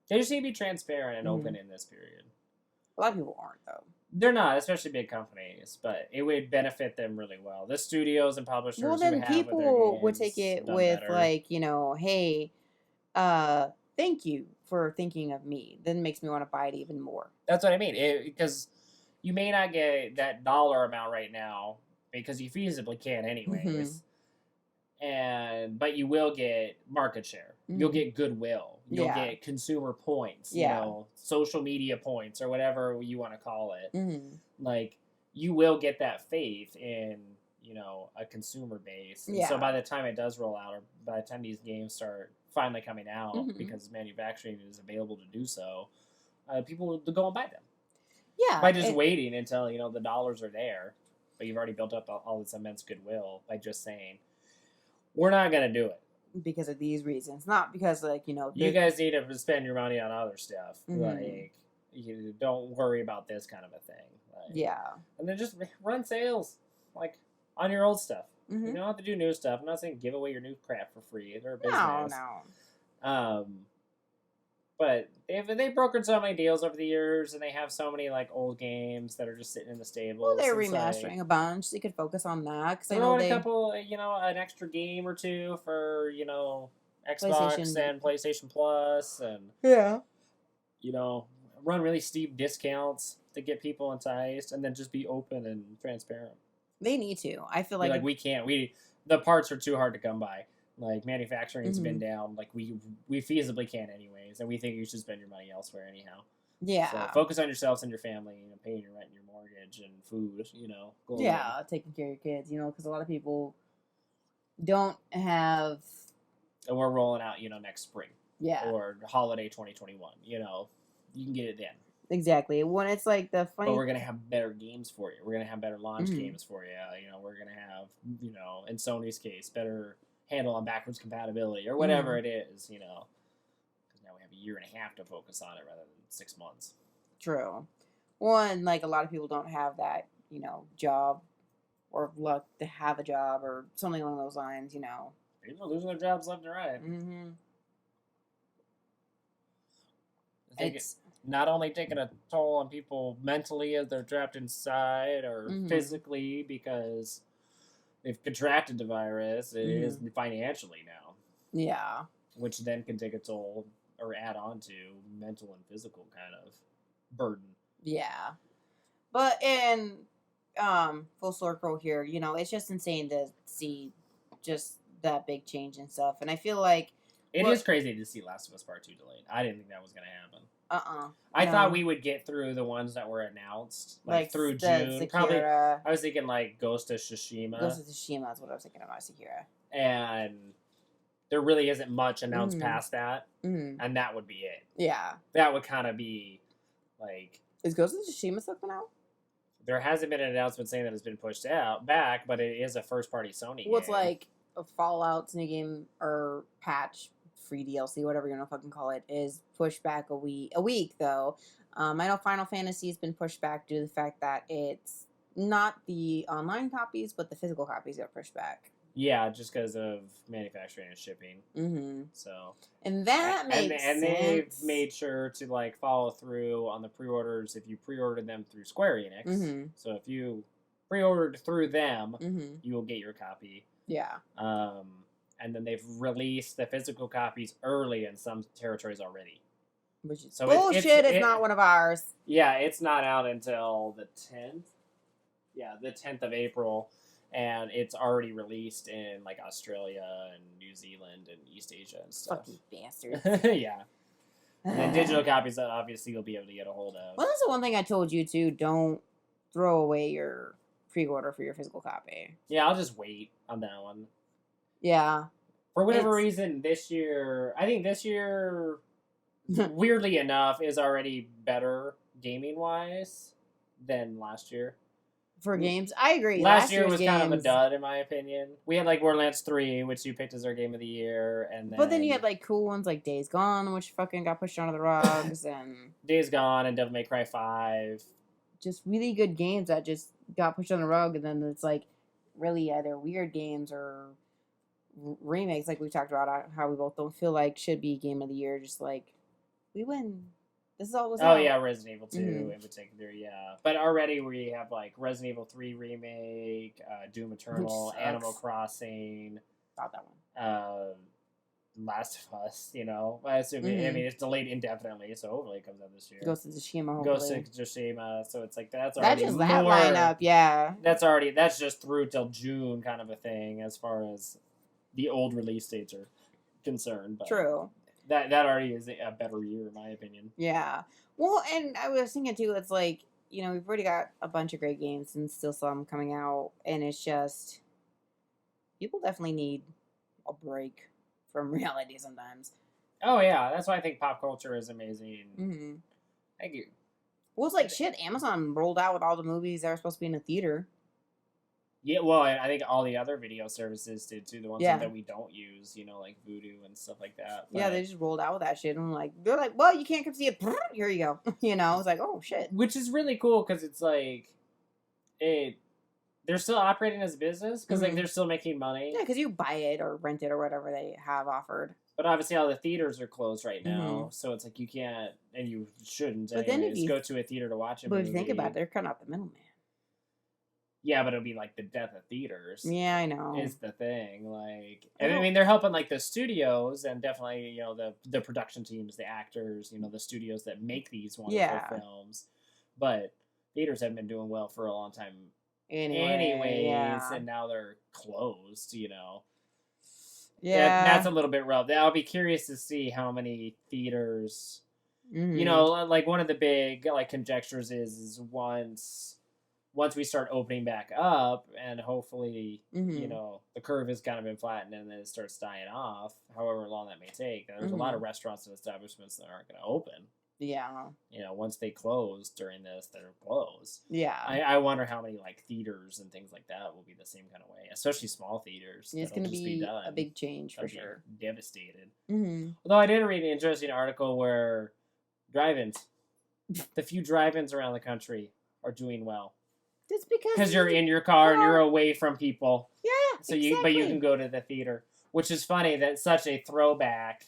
They just need to be transparent and open in this period. A lot of people aren't, though. They're not, especially big companies, but it would benefit them really well. The studios and publishers well, then who have people would take it with, better. like, you know, hey, thank you for thinking of me. Then it makes me want to buy it even more. That's what I mean. Because you may not get that dollar amount right now, because you feasibly can anyways. But you will get market share. You'll get goodwill. You'll get consumer points. You know, social media points, or whatever you want to call it. Like, you will get that faith in, you know, a consumer base. And so by the time it does roll out, or by the time these games start finally coming out, because manufacturing is available to do so, people will go and buy them. Yeah. By just waiting until, you know, the dollars are there. But you've already built up all this immense goodwill by just saying, we're not going to do it. Because of these reasons. Not because, like, you know... You guys need to spend your money on other stuff. Like, you don't worry about this kind of a thing. Like, and then just run sales, like, on your old stuff. You don't have to do new stuff. I'm not saying give away your new crap for free. They're a business. No. But they've brokered so many deals over the years, and they have so many, like, old games that are just sitting in the stables. Well, they're remastering a bunch. So you could focus on that. Cause I know a couple, you know, an extra game or two for, you know, Xbox and PlayStation Plus, and you know, run really steep discounts to get people enticed, and then just be open and transparent. They need to. I feel like we can't. The parts are too hard to come by. Like, manufacturing's been down. Like, we feasibly can't anyways, and we think you should spend your money elsewhere anyhow. Yeah. So focus on yourselves and your family, you know, paying your rent and your mortgage and food, you know. Taking care of your kids, you know, because a lot of people don't have... And we're rolling out, you know, next spring. Yeah. Or holiday 2021, you know. You can get it then. Exactly. When it's like the funny... But we're going to have better games for you. We're going to have better launch games for you. You know, we're going to have, you know, in Sony's case, better... handle on backwards compatibility or whatever it is, you know, because now we have a year and a half to focus on it rather than 6 months. True. One, like, a lot of people don't have that, you know, job or luck to have a job or something along those lines, you know. People are losing their jobs left and right. It's not only taking a toll on people mentally as they're trapped inside or physically because they've contracted the virus, it is financially now. Yeah. Which then can take a toll or add on to mental and physical kind of burden. Yeah. But in full circle here, it's just insane to see just that big change and stuff. And I feel like it is crazy to see Last of Us Part 2 delayed. I didn't think that was going to happen. I thought we would get through the ones that were announced, like through June. Sekiro. Probably, I was thinking like Ghost of Tsushima. Ghost of Tsushima is what I was thinking about, Sekiro. And there really isn't much announced past that, and that would be it. Yeah. That would kind of be, like... Is Ghost of Tsushima still coming out? There hasn't been an announcement saying that it's been pushed back, but it is a first-party Sony game. Well, it's like a Fallout's new game, or patch, free DLC, whatever you want to fucking call it, is pushed back a week though. I know Final Fantasy has been pushed back due to the fact that it's not the online copies, but the physical copies got pushed back. Yeah, just because of manufacturing and shipping. So, and that makes sense. And they've made sure to like follow through on the pre-orders if you pre-ordered them through Square Enix. So if you pre-ordered through them, you will get your copy. Yeah. And then they've released the physical copies early in some territories already. Which is bullshit. It's not one of ours. Yeah, it's not out until the 10th. Yeah, the 10th of April. And it's already released in, like, Australia and New Zealand and East Asia and stuff. Fucking bastards. Yeah. And then digital copies that obviously you'll be able to get a hold of. Well, that's the one thing I told you, too. Don't throw away your pre-order for your physical copy. Yeah, I'll just wait on that one. Yeah. For whatever reason, I think this year, weirdly enough, is already better gaming-wise than last year. For games, I agree. Last year was kind of a dud, in my opinion. We had, like, Borderlands 3, which you picked as our game of the year, But then you had, like, cool ones like Days Gone, which fucking got pushed under the rugs, and... Days Gone and Devil May Cry 5. Just really good games that just got pushed on the rug, and then it's, like, really either weird games or remakes, like we talked about, how we both don't feel like should be game of the year, just like, we win. This is all was out. Yeah, Resident Evil 2 in particular, yeah. But already we have, like, Resident Evil 3 Remake, Doom Eternal, Animal Crossing. Not that one. Last of Us, I assume, I mean, it's delayed indefinitely, so hopefully it comes out this year. Ghost of Tsushima, hopefully. Ghost of Tsushima, so it's like, that's already that lineup, yeah. That's just through till June kind of a thing, as far as the old release dates are concerned. But true. That already is a better year, in my opinion. Yeah. Well, and I was thinking, too, it's like, we've already got a bunch of great games and still some coming out, and it's just, people definitely need a break from reality sometimes. Oh, yeah. That's why I think pop culture is amazing. Thank you. Well, it's like, shit, Amazon rolled out with all the movies that were supposed to be in the theater. Yeah, well, I think all the other video services did, too. The ones that we don't use, like Vudu and stuff like that. But, yeah, they just rolled out with that shit. And they're like, well, you can't come see it. Here you go. It's like, oh, shit. Which is really cool, because it's like, they're still operating as a business, because like, they're still making money. Yeah, because you buy it or rent it or whatever they have offered. But obviously all the theaters are closed right now, so it's like you can't, and you shouldn't but anyways, then if you go to a theater to watch a movie. movie. But if you think about it, they're cutting out the middleman. Yeah, but it'll be like the death of theaters. Yeah, I know. Is the thing. Like, and I mean, they're helping like the studios and definitely, the production teams, the actors, the studios that make these wonderful films. But theaters have been doing well for a long time anyways, and now they're closed, Yeah. That's a little bit rough. I'll be curious to see how many theaters, like one of the big like conjectures is once we start opening back up and hopefully, the curve has kind of been flattened and then it starts dying off, however long that may take. There's a lot of restaurants and establishments that aren't going to open. Yeah. Once they close during this, they're closed. Yeah. I wonder how many like theaters and things like that will be the same kind of way, especially small theaters. It's going to be a big change for sure. Devastated. Although I did read an interesting article where drive-ins, the few drive-ins around the country are doing well. That's because you're in your car and you're away from people. Yeah, so exactly. But you can go to the theater, which is funny. That's such a throwback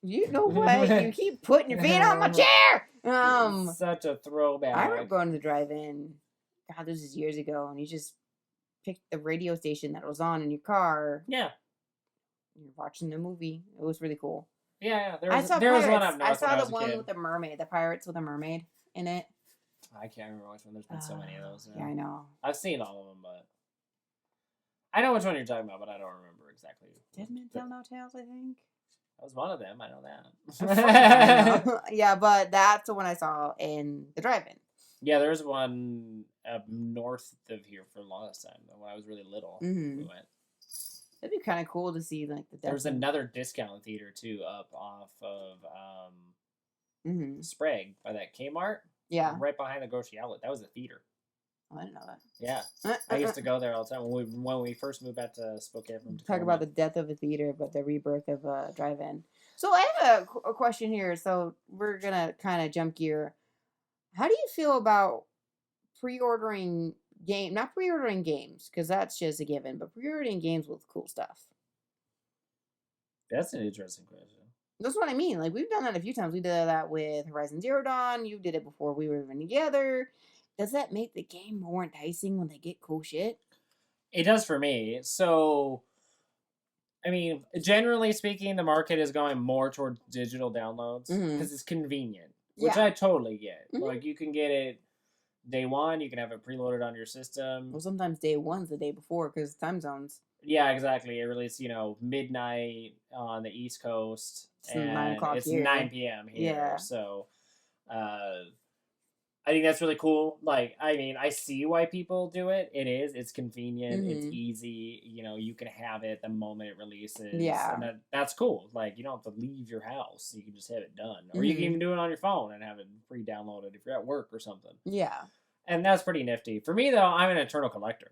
You know what? You keep putting your feet on my chair. It's such a throwback. I remember going to the drive-in. God, this was years ago, and you just picked the radio station that was on in your car. Yeah. You're watching the movie. It was really cool. Yeah. There was one up north. I saw the one kid. with the mermaid, the pirates with a mermaid in it. I can't remember which one. There's been so many of those. Yeah, I know. I've seen all of them, but I know which one you're talking about, but I don't remember exactly. Dead Men Tell No Tales, I think. That was one of them. I know that. Yeah, but that's the one I saw in the drive-in. Yeah, there's one up north of here for the longest time. When I was really little, we went. It'd be kind of cool to see like the. There was another discount theater too up off of Sprague by that Kmart. Yeah. Right behind the grocery outlet. That was a theater. Oh, I didn't know that. Yeah. I used to go there all the time when we first moved back to Spokane. Talk about the death of a theater, but the rebirth of a drive-in. So I have a question here. So we're going to kind of jump gear. How do you feel about pre-ordering not pre-ordering games, because that's just a given, but pre-ordering games with cool stuff? That's an interesting question. That's what I mean. Like, we've done that a few times. We did that with Horizon Zero Dawn. You did it before we were even together. Does that make the game more enticing when they get cool shit? It does for me. So, I mean, generally speaking, the market is going more towards digital downloads because it's convenient, which I totally get. Like, you can get it day one. You can have it preloaded on your system. Well, sometimes day one's the day before because time zones. Yeah, exactly. It released, midnight on the East Coast. It's 9 o'clock it's here. 9 p.m. here. Yeah. So, I think that's really cool. Like, I mean, I see why people do it. It's convenient. It's easy. You can have it the moment it releases. Yeah. And that's cool. Like, you don't have to leave your house. You can just have it done. Or you can even do it on your phone and have it pre-downloaded if you're at work or something. Yeah. And that's pretty nifty. For me, though, I'm an eternal collector.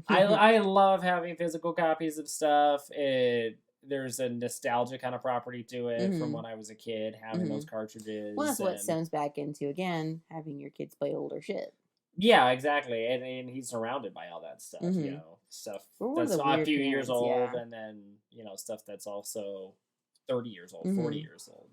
I love having physical copies of stuff. There's a nostalgia kind of property to it from when I was a kid, having those cartridges. Well, that's what stems back into, again, having your kids play older shit. Yeah, exactly. And he's surrounded by all that stuff, stuff that's a few years old, and then, stuff that's also 30 years old, 40 years old,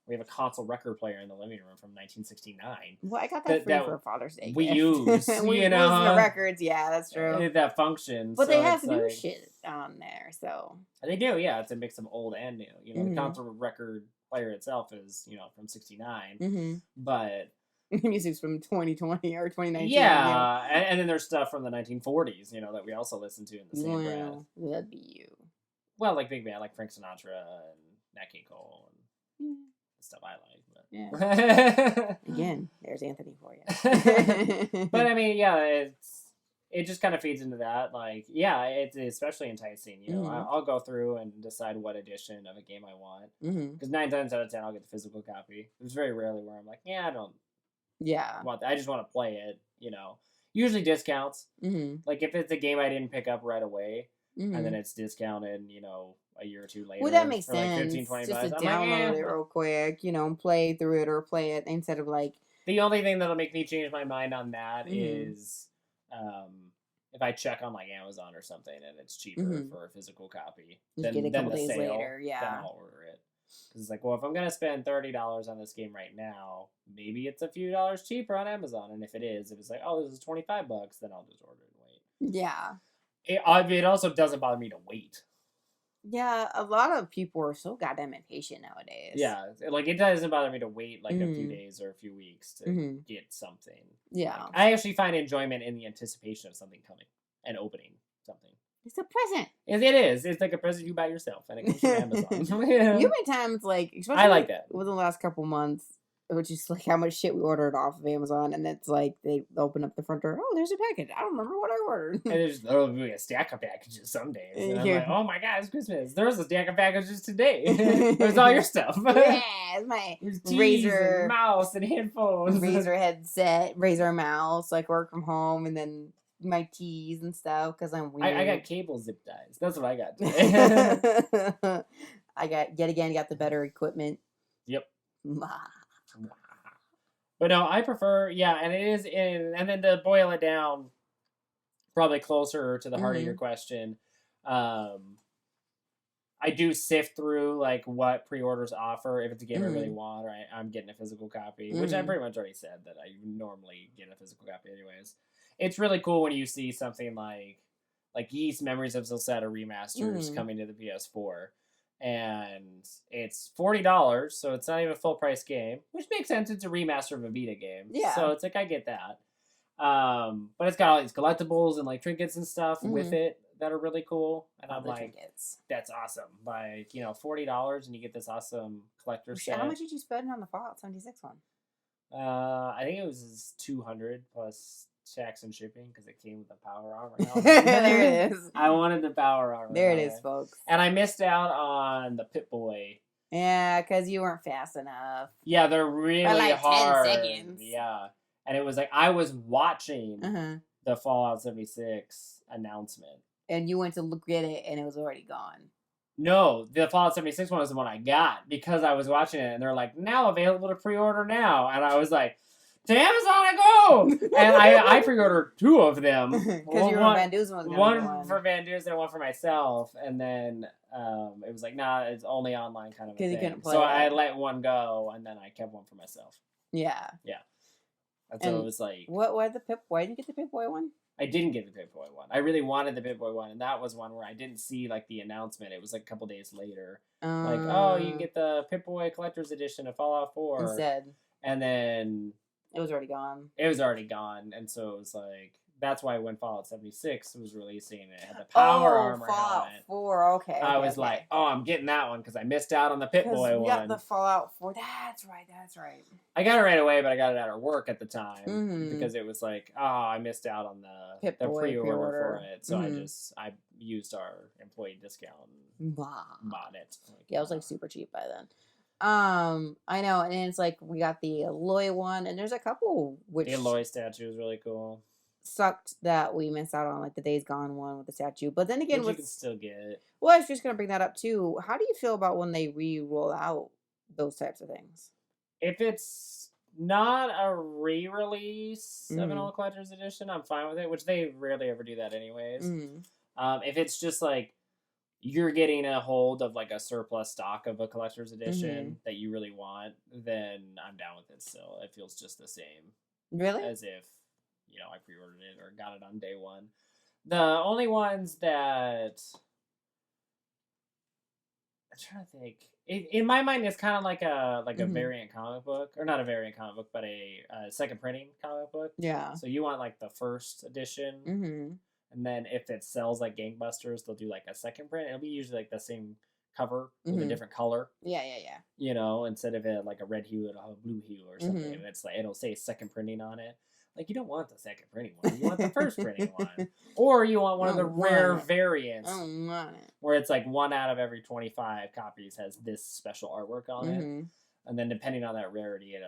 We have a console record player in the living room from 1969. Well, I got that free for Father's Day. We use, we use the records. Yeah, that's true. That functions. But they have new shit on there, so. They do, yeah. It's a mix of old and new. The console record player itself is, from 69. But. Music's from 2020 or 2019. Yeah, and then there's stuff from the 1940s, that we also listen to in the same breath. That'd be you. Well, like big band, like Frank Sinatra and Nat King Cole and stuff I like. But. Yeah. Again, there's Anthony for you. But I mean, yeah, it just kind of feeds into that. Like, yeah, it's especially enticing. I'll go through and decide what edition of a game I want. Because 9 times out of 10, I'll get the physical copy. There's very rarely where I'm like, yeah, I don't. Yeah. I just want to play it. Usually discounts. Like if it's a game I didn't pick up right away, and then it's discounted, a year or two later. Well, that makes sense. Like 15, 20 just bucks. to download it real quick, play through it or play it instead of like. The only thing that'll make me change my mind on that is if I check on like Amazon or something and it's cheaper for a physical copy than the days sale, later. Yeah. Then I'll order it. Because it's like, well, if I'm going to spend $30 on this game right now, maybe it's a few dollars cheaper on Amazon. And if it's like, oh, this is $25, then I'll just order it and wait. Yeah. It also doesn't bother me to wait. Yeah, a lot of people are so goddamn impatient nowadays. Yeah, like it doesn't bother me to wait like a few days or a few weeks to get something. Yeah. Like, I actually find enjoyment in the anticipation of something coming and opening something. It's a present. It is. It's like a present you buy yourself, and it comes from Amazon. You many times, like, especially I like that. within the last couple months, which is like how much shit we ordered off of Amazon, and it's like they open up the front door. Oh, there's a package. I don't remember what I ordered. And there'll be a stack of packages some days. And I'm like, oh my god, it's Christmas. There's a stack of packages today. There's all your stuff. Yeah, it's my Razer and mouse and headphones, Razer headset, Razer mouse. Like work from home, and then my teas and stuff because I'm weird. I got cable zip ties. That's what I got today. I got the better equipment. Yep. But no, I prefer, and it is and then to boil it down, probably closer to the heart of your question, I do sift through like what pre-orders offer. If it's a game I really want, or I'm getting a physical copy, which I pretty much already said that I normally get a physical copy anyways. It's really cool when you see something like Yeast Memories of Zelda remasters coming to the PS4, and it's $40, so it's not even a full price game, which makes sense. It's a remaster of a Vita game, so it's like I get that. But it's got all these collectibles and like trinkets and stuff with it that are really cool, and I'm like, trinkets. That's awesome. Like, $40 and you get this awesome collector set. How much did you spend on the Fallout 76 one? I think it was $200 plus tax and shipping because it came with the power armor. There it is. I wanted the power armor. There it is, folks. And I missed out on the Pip-Boy. Yeah, because you weren't fast enough. Yeah, they're really by like hard. 10 seconds. Yeah. And it was like, I was watching the Fallout 76 announcement. And you went to look at it, and it was already gone. No, the Fallout 76 one was the one I got because I was watching it, and they're like, now available to pre-order now. And I was like, to Amazon I go! And I pre-ordered 2 of them. Because you were Van Dusen was one for Van Dusen and one for myself. And then it was like, nah, it's only online kind of a thing. You couldn't play so it. I let one go, and then I kept one for myself. Yeah. Yeah. And so it was like... Why did you get the Pip-Boy one? I didn't get the Pip-Boy one. I really wanted the Pip-Boy one, and that was one where I didn't see like the announcement. It was like a couple days later. Like, oh, you can get the Pip-Boy Collector's Edition of Fallout 4. Instead. And then... It was already gone. It was already gone, and so it was like... That's why when Fallout 76 was releasing, it had the power armor Fallout helmet. 4, okay. I was like, oh, I'm getting that one because I missed out on the Pip-Boy one. We got the Fallout 4. That's right. I got it right away, but I got it out of work at the time because it was like, oh, I missed out on the pre-order for it. So I used our employee discount and bought it. Like, yeah, it was like super cheap by then. I know, and it's like we got the Aloy one, and there's a couple which the Aloy statue is really cool. Sucked that we missed out on like the Days Gone one with the statue, but then again, you can still get it. Well, I was just gonna bring that up too. How do you feel about when they re-roll out those types of things? If it's not a re-release of an Old Collector's Edition, I'm fine with it, which they rarely ever do that anyways. If it's just like you're getting a hold of like a surplus stock of a collector's edition that you really want, then I'm down with it still. It feels just the same. Really? As if, I pre-ordered it or got it on day one. The only ones that... I'm trying to think. In my mind, it's kind of like a variant comic book. Or not a variant comic book, but a second printing comic book. Yeah. So you want like the first edition. And then if it sells like gangbusters, they'll do like a second print. It'll be usually like the same cover with a different color. Yeah. Instead of it like a red hue, it'll have a blue hue or something. And it's like it'll say second printing on it. Like, you don't want the second printing one. You want the first printing one. Or you want one of the rare variants. I don't want it. Where it's like 1 out of every 25 copies has this special artwork on it. And then depending on that rarity, it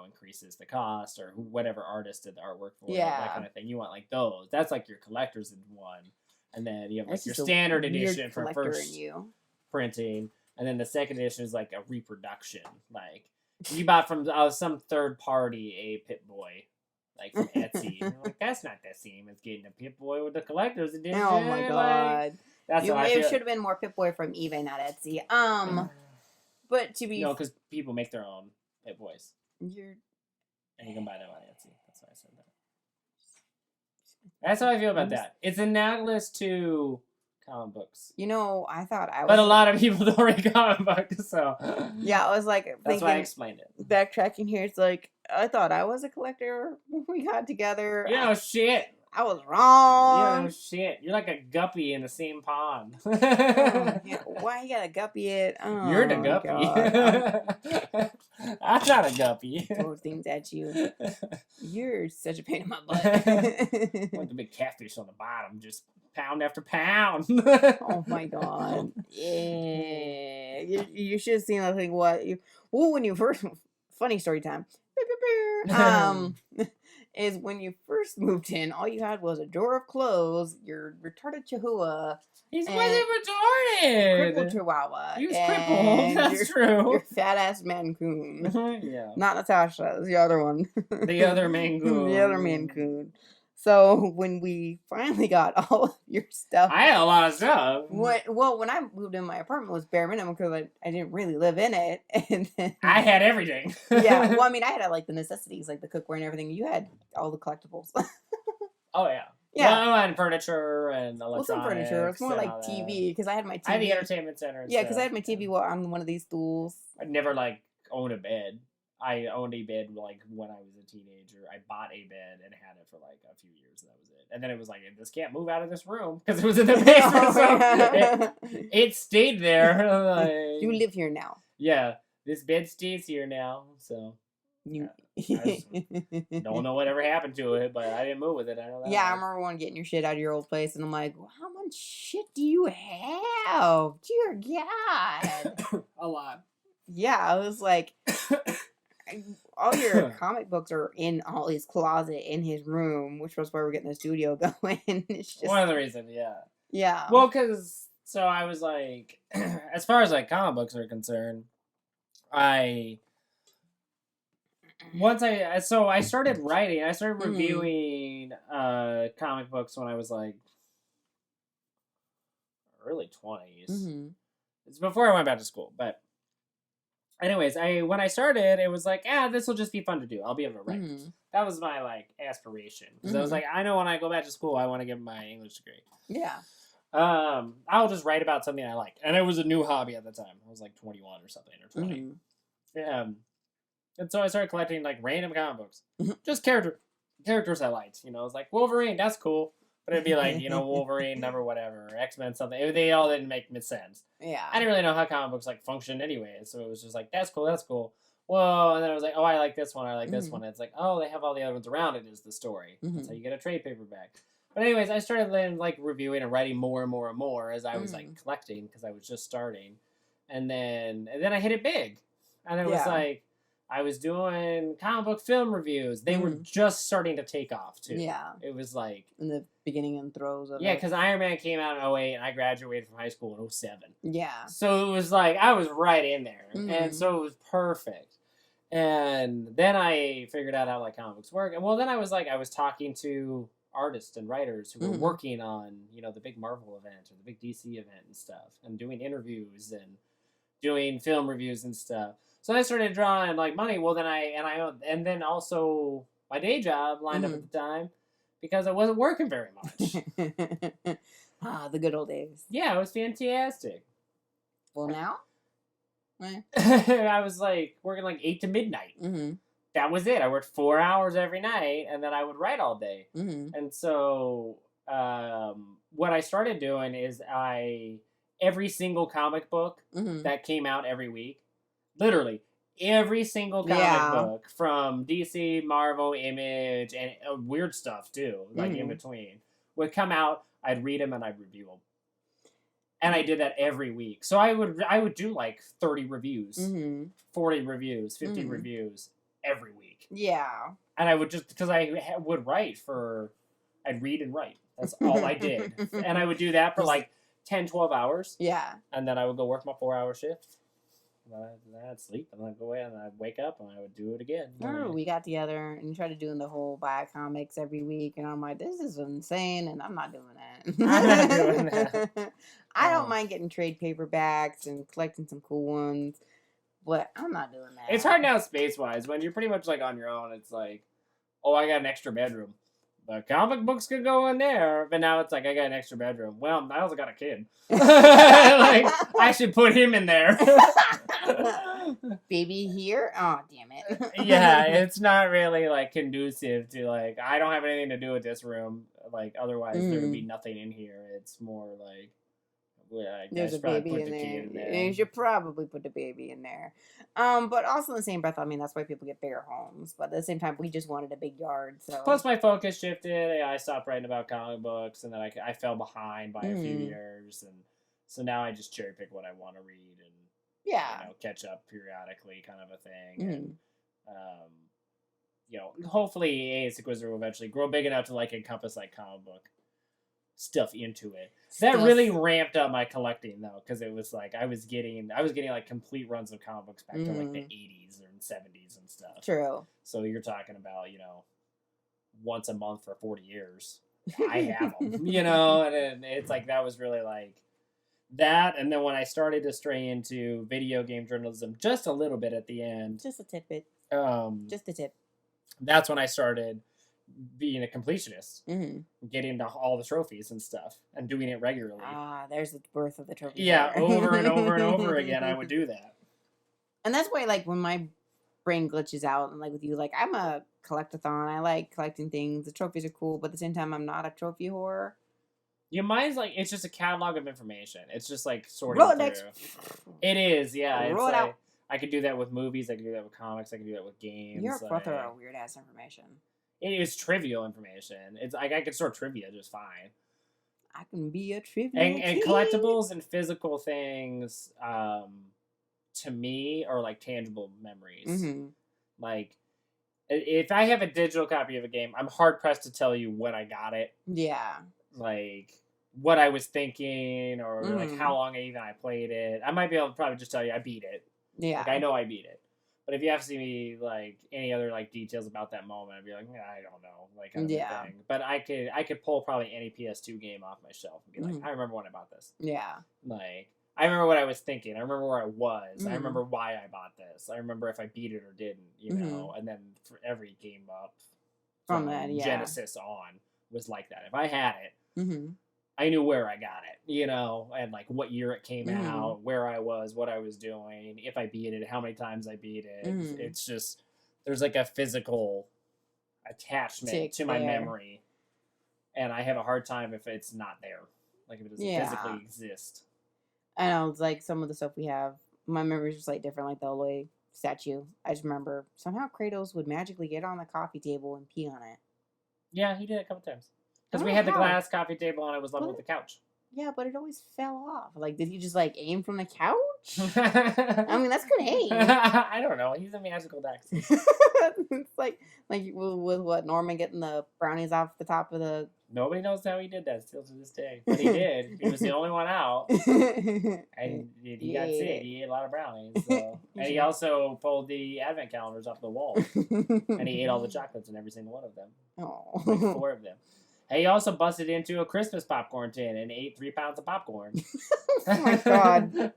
increases the cost or whatever artist did the artwork for it, that kind of thing. You want like those. That's like your collector's one. And then you have like your standard edition for first printing. And then the second edition is like a reproduction. Like you bought from some third party a Pip-Boy. Like from Etsy. And I'm like, that's not the same as getting a Pip-Boy with the collector's edition. Oh my god. Like, that's how I feel. It should have been more Pip-Boy from eBay, not Etsy. But to be... No, because people make their own Pip-Boys. And you can buy them on Etsy. That's why I said that. That's how I feel about that. It's analogous to comic books. I thought I was... But a lot of people don't read comic books, so... Yeah, I was like... That's why I explained it. Backtracking here, it's like, I thought I was a collector when we got together. Shit. I was wrong. Shit. You're like a guppy in the same pond. Why you got a guppy it? Oh, you're the guppy. I'm not a guppy. Throw things at you. You're such a pain in my butt. Like the big catfish on the bottom, just pound after pound. Oh my god. Yeah. You should have seen, I think, when you first... Funny story time. Is when you first moved in, all you had was a drawer of clothes, your retarded chihuahua. He wasn't retarded. Crippled chihuahua. He was crippled. That's true. Your fat ass Maine Coon. Yeah. Not Natasha. It was the other one. The other Maine Coon. The other Maine Coon. So when we finally got all of your stuff, I had a lot of stuff. when I moved in, my apartment was bare minimum because I didn't really live in it, and then I had everything. yeah. Well, I mean, I had like the necessities, like the cookware and everything. You had all the collectibles. Oh yeah. Yeah. Well, and furniture and electronics. Well, some furniture. It's more and like all that. TV because I had my TV. I had the entertainment center. And yeah, because I stuff. had my TV on one of these stools. I never like owned a bed. I owned a bed like when I was a teenager. I bought a bed and had it for like a few years. And that was it. And then it was like, this can't move out of this room because it was in the basement. So it stayed there. Like, you live here now. Yeah, this bed stays here now. So you. I don't know whatever happened to it, but I didn't move with it. I know that. Yeah, I remember one getting your shit out of your old place, and I'm like, well, how much shit do you have? Dear God. A lot. Yeah, I was like, all your comic books are in Ollie's closet in his room, which was why we're getting the studio going. It's just one of the reasons, yeah. Yeah. Well, because, so I was like, as far as like comic books are concerned, I started writing, I started reviewing comic books when I was like early 20s. Mm-hmm. It's before I went back to school, but anyways, when I started, it was like, this will just be fun to do. I'll be able to write. Mm-hmm. That was my like aspiration, because I was like, I know when I go back to school, I want to get my English degree. Yeah. I'll just write about something I like, and it was a new hobby at the time. I was like 21 or something, or 20. Mm-hmm. And so I started collecting like random comic books, just characters I liked. You know, I was like, Wolverine, that's cool. But it'd be like, Wolverine number whatever, or X-Men something. They all didn't make sense. Yeah. I didn't really know how comic books like functioned anyway, so it was just like, that's cool. Whoa, and then I was like, I like this one, I like this one. And it's like, they have all the other ones around it is the story. That's how you get a trade paperback. But anyways, I started then like reviewing and writing more and more and more as I was like collecting, because I was just starting. And then I hit it big. And it was like, I was doing comic book film reviews. They were just starting to take off, too. Yeah. It was like... in the beginning and throes of it. Yeah, because Iron Man came out in 2008, and I graduated from high school in 2007. Yeah. So it was like, I was right in there. And so it was perfect. And then I figured out how like comic books work. And well, then I was talking to artists and writers who were working on, the big Marvel event or the big DC event and stuff, and doing interviews and doing film reviews and stuff. So I started drawing like money. Well, then then also my day job lined up at the time, because I wasn't working very much. The good old days. Yeah, it was fantastic. Well, now? I was like working like 8 to midnight. That was it. I worked 4 hours every night, and then I would write all day. And so what I started doing is every single comic book that came out every week, literally every single comic book from DC, Marvel, Image, and weird stuff too, like in between, would come out. I'd read them and I'd review them, and I did that every week. So I would do like 30 reviews, 40 reviews, 50 reviews every week. Yeah, and I would just, because I would write I'd read and write. That's all I did, and I would do that for like 10, 12 hours. Yeah, and then I would go work my 4-hour shift. I'd sleep, and then I'd go away, and I'd wake up, and I would do it again. I remember we got together and tried to do the whole buy comics every week, and I'm like, this is insane, and I'm not doing that. I'm not doing that. I don't mind getting trade paperbacks and collecting some cool ones, but I'm not doing that. It's hard now space-wise. When you're pretty much like on your own, it's like, I got an extra bedroom. The comic books could go in there, but now it's like, I got an extra bedroom. Well, I also got a kid. Like, I should put him in there. Baby here? Oh, damn it. Yeah, it's not really, like, conducive to, like, I don't have anything to do with this room. Like, otherwise there would be nothing in here. It's more like, there's a baby in there. You should probably put the baby in there. But also in the same breath, I mean, that's why people get bigger homes. But at the same time, we just wanted a big yard. So plus, my focus shifted. I stopped writing about comic books, and then I fell behind by a few years, and so now I just cherry pick what I want to read and catch up periodically, kind of a thing. And hopefully, ASInquisitor will eventually grow big enough to like encompass like comic book stuff into it. That really ramped up my collecting though, because it was like I was getting like complete runs of comic books back to like the 80s and 70s and stuff. True. So you're talking about once a month for 40 years. I have them, you know, and it's like that was really like that. And then when I started to stray into video game journalism just a little bit at the end, just a tidbit, just a tip. That's when I started being a completionist, Mm-hmm. getting to all the trophies and stuff, and doing it regularly. There's the birth of the trophy. Yeah, over and over and over again, I would do that. And that's why, like, when my brain glitches out, and like with you, like, I'm a collectathon. I like collecting things. The trophies are cool, but at the same time, I'm not a trophy whore. Yeah, mine's like, it's just a catalog of information. It's just like sorting Rolodex. through. It is, yeah. It's Roll it like, out. I could do that with movies. I could do that with comics. I could do that with games. You're a plethora of weird ass information. It is trivial information. It's like I could sort trivia just fine. I can be a trivia and collectibles and physical things, to me, are like tangible memories. Mm-hmm. Like, if I have a digital copy of a game, I'm hard pressed to tell you when I got it. Yeah. Like, what I was thinking, or like how long I played it. I might be able to probably just tell you I beat it. Yeah. Like, I know I beat it. But if you have to see me, like, any other, like, details about that moment, I'd be like, I don't know, like, kind of thing. But I could pull probably any PS2 game off my shelf and be like, I remember when I bought this. Yeah. Like, I remember what I was thinking. I remember where I was. I remember why I bought this. I remember if I beat it or didn't, you know? And then for every game up from that, Genesis on was like that. If I had it, I knew where I got it, you know, and like what year it came out, where I was, what I was doing, if I beat it, how many times I beat it. It's just, there's like a physical attachment to my memory. And I have a hard time if it's not there. Like if it doesn't physically exist. I know, it's like some of the stuff we have, my memory is just like different, like the Aloy statue. I just remember somehow Kratos would magically get on the coffee table and pee on it. Yeah, he did it a couple times. Because we had the glass coffee table and it was level with the couch. Yeah, but it always fell off. Like, did he just, like, aim from the couch? I mean, that's good aim. I don't know. He's a magical Dex. It's like with what, Norman getting the brownies off the top of the... Nobody knows how he did that still to this day. But he did. He was the only one out. And he got sick. He ate a lot of brownies. So. And he also pulled the advent calendars off the wall. And he ate all the chocolates in every single one of them. Oh. Like 4 of them. And he also busted into a Christmas popcorn tin and ate 3 pounds of popcorn. Oh my god.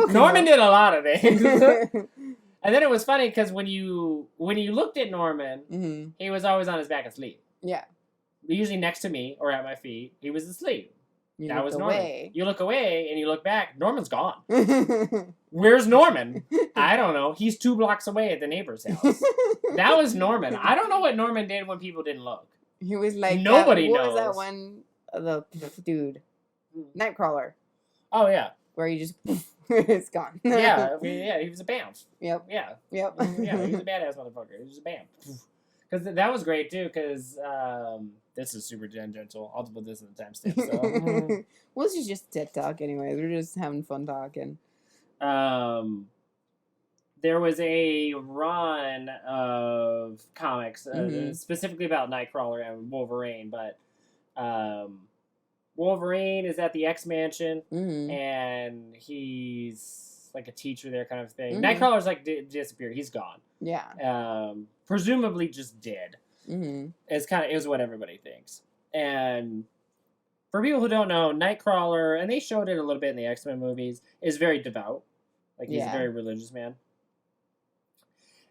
Norman did a lot of things. And then it was funny because when you looked at Norman, he was always on his back asleep. Yeah. Usually next to me or at my feet, he was asleep. That was Norman. Away. You look away and you look back, Norman's gone. Where's Norman? I don't know. He's 2 blocks away at the neighbor's house. That was Norman. I don't know what Norman did when people didn't look. He was like, nobody knows. What was that one? The dude, Nightcrawler. Oh yeah. Where he just it's gone. Yeah, he was a BAMF. Yep. Yeah. Yep. Yeah, he was a badass motherfucker. He was a BAMF. Because that was great too. Because this is super tangential. I'll put this in the timestamp. So. Well, this is just TED Talk, anyways. We're just having fun talking. There was a run of comics, specifically about Nightcrawler and Wolverine, but Wolverine is at the X-Mansion, and he's like a teacher there kind of thing. Nightcrawler's like disappeared. He's gone. Yeah. Presumably just dead. Is what everybody thinks. And for people who don't know, Nightcrawler, and they showed it a little bit in the X-Men movies, is very devout. Like, he's a very religious man.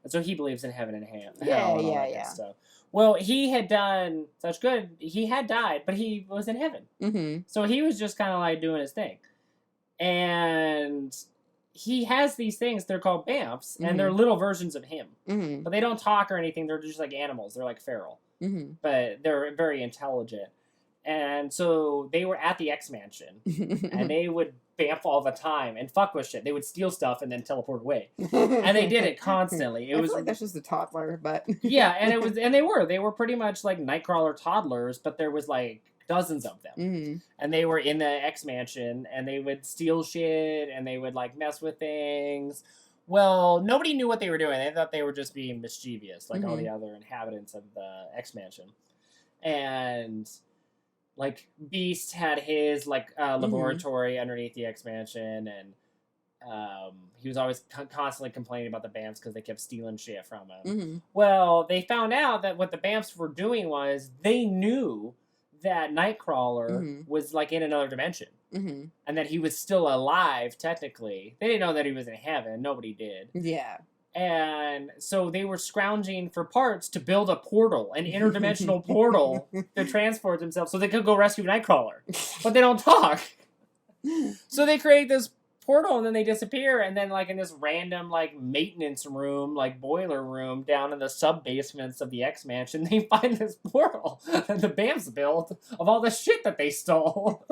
And so he believes in heaven and hell and all that kind of stuff. Well, he had done such good. He had died, but he was in heaven. So he was just kind of like doing his thing. And he has these things. They're called BAMFs, and they're little versions of him. But they don't talk or anything. They're just like animals. They're like feral. But they're very intelligent. And so they were at the X-Mansion, and they would bamf all the time and fuck with shit. They would steal stuff and then teleport away, and they did it constantly. It was like that's just a toddler, but yeah, and they were pretty much like Nightcrawler toddlers, but there was like dozens of them, and they were in the X-Mansion, and they would steal shit, and they would like mess with things. Well, nobody knew what they were doing. They thought they were just being mischievous, like all the other inhabitants of the X-Mansion, and. Like, Beast had his, like, laboratory underneath the X-Mansion, and he was always constantly complaining about the Bamfs because they kept stealing shit from him. Mm-hmm. Well, they found out that what the Bamfs were doing was they knew that Nightcrawler was like in another dimension. And that he was still alive, technically. They didn't know that he was in heaven. Nobody did. Yeah. And so they were scrounging for parts to build a portal, an interdimensional portal to transport themselves so they could go rescue Nightcrawler. But they don't talk. So they create this portal and then they disappear, and then like in this random like maintenance room, like boiler room down in the sub-basements of the X-Mansion, they find this portal that the Bamfs built of all the shit that they stole.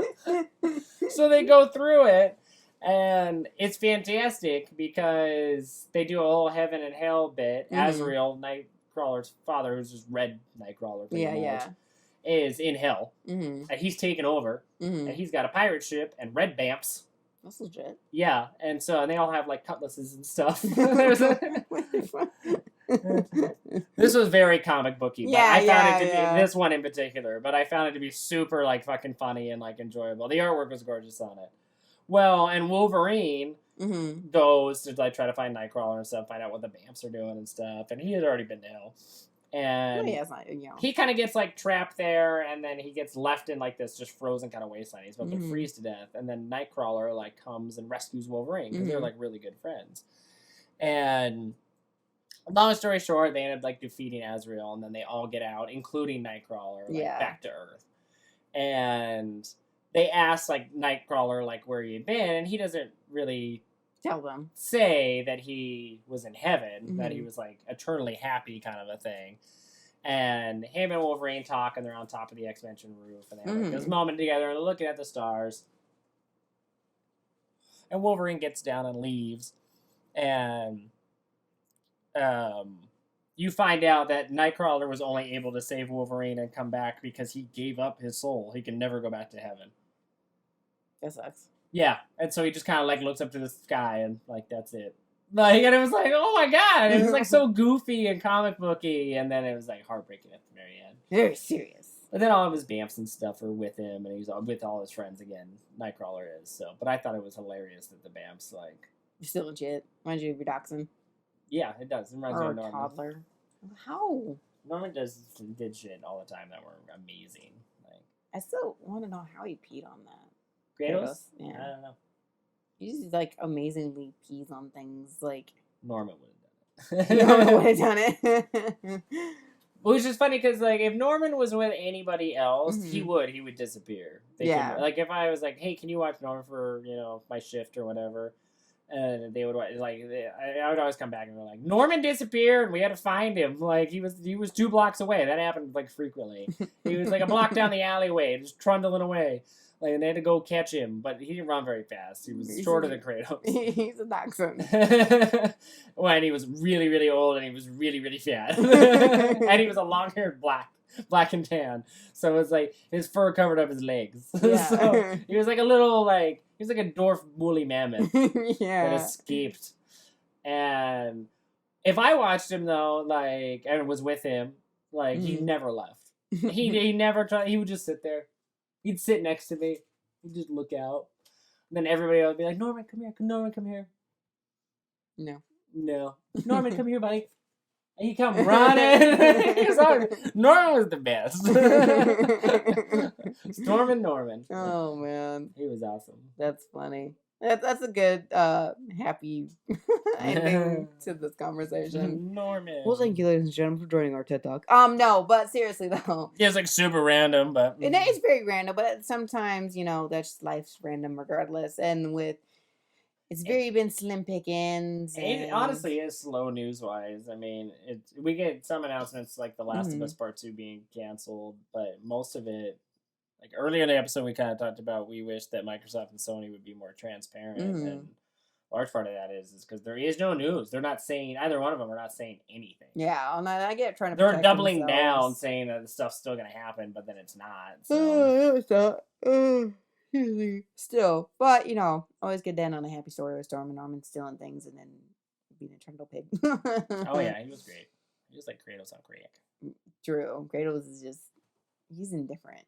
So they go through it, and it's fantastic because they do a whole heaven and hell bit. Azrael, Nightcrawler's father, who's just Red Nightcrawler, is in hell, and he's taken over, and he's got a pirate ship and red Bamfs. That's legit. Yeah, and they all have like cutlasses and stuff. This was very comic booky, but I found it to be this one in particular. But I found it to be super like fucking funny and like enjoyable. The artwork was gorgeous on it. Well, and Wolverine goes to like try to find Nightcrawler and stuff, find out what the Bamfs are doing and stuff, and he had already been to hell. And he kind of gets like trapped there, and then he gets left in like this just frozen kind of wasteland. He's about to freeze to death, and then Nightcrawler like comes and rescues Wolverine because they're like really good friends. And long story short, they end up like defeating Azrael, and then they all get out, including Nightcrawler, back to Earth. And they ask like Nightcrawler like where he had been, and he doesn't really tell them, say that he was in heaven, that he was like eternally happy kind of a thing. And him and Wolverine talk, and they're on top of the X-Mansion roof, and they have like this moment together, and they're looking at the stars. And Wolverine gets down and leaves, and you find out that Nightcrawler was only able to save Wolverine and come back because he gave up his soul. He can never go back to heaven. That sucks. Yeah, and so he just kind of like looks up to the sky and like that's it. Like, and it was like, oh my god, it was like so goofy and comic booky, and then it was like heartbreaking at the very end. Very serious. But then all of his Bamfs and stuff are with him, and he's with all his friends again. Nightcrawler is so, but I thought it was hilarious that the Bamfs like. You're still legit. Reminds you of your dachshund. Yeah, it does. It reminds me of Norman. Toddler. How? Norman did shit all the time that were amazing. Like, I still want to know how he peed on that. Kratos? Yeah. I don't know. He just like amazingly pees on things. Like Norman would have done it. Norman would have done it. Which is funny because like if Norman was with anybody else, he would disappear. Like if I was like, hey, can you watch Norman for my shift or whatever, and they would like I would always come back and be like, Norman disappeared. We had to find him. Like he was 2 blocks away. That happened like frequently. He was like a block down the alleyway, just trundling away. Like, and they had to go catch him, but he didn't run very fast. He was shorter than Kratos. He's a dachshund. Well, and he was really, really old, and he was really, really fat. And he was a long-haired black and tan. So it was like his fur covered up his legs. Yeah. So he was like a little, he was like a dwarf woolly mammoth that escaped. And if I watched him, though, and was with him, he never left. He never tried. He would just sit there. He'd sit next to me. He'd just look out. And then everybody else would be like, Norman, come here. Norman, come here. No. Norman, come here, buddy. And he'd come running. He was Norman was the best. Norman. Oh, man. He was awesome. That's funny. That's a good, happy ending to this conversation. Norman. Well, thank you, ladies and gentlemen, for joining our TED Talk. No, but seriously, though. Yeah, it's super random, but... It is very random, but sometimes, that's life's random regardless. And it's been slim pickings. It honestly is slow news-wise. I mean, we get some announcements like The Last of Us Part 2 being canceled, but most of it... Like earlier in the episode, we kind of talked about we wish that Microsoft and Sony would be more transparent, and a large part of that is because there is no news. They're not saying either one of them are not saying anything. Yeah, and I get trying to. They're doubling down, saying that the stuff's still going to happen, but then it's not. So. It's not. Still, but always good to end on a happy story with Storm and Norman stealing things and then being a trundle pig. Oh yeah, he was great. He was like Kratos on crack. True, Kratos is he's indifferent.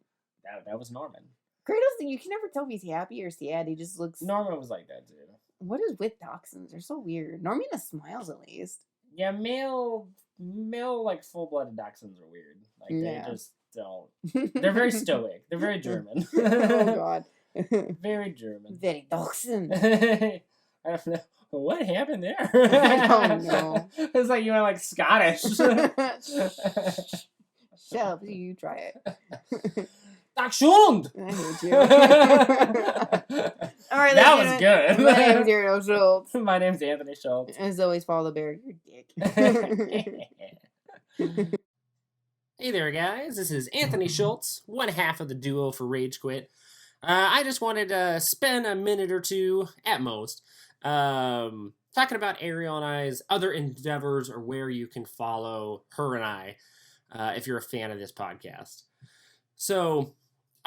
That was Norman. Kratos, you can never tell if he's happy or sad. He just looks. Norman was like that too. What is with dachshunds? They're so weird. Normina smiles at least. Yeah, male like full-blooded dachshunds are weird. Like they just don't. They're very stoic. They're very German. Oh God. Very German. Very dachshund. I don't know. What happened there? I don't know. It's like you went like Scottish. Shut up, you try it. Dachshund! I hate you. All right, that was good. My name's Ariel Schultz. My name's Anthony Schultz. As always, follow the bear, your dick. Hey there, guys. This is Anthony Schultz, one half of the duo for Rage Quit. I just wanted to spend a minute or two, at most, talking about Ariel and I's other endeavors or where you can follow her and I if you're a fan of this podcast. So,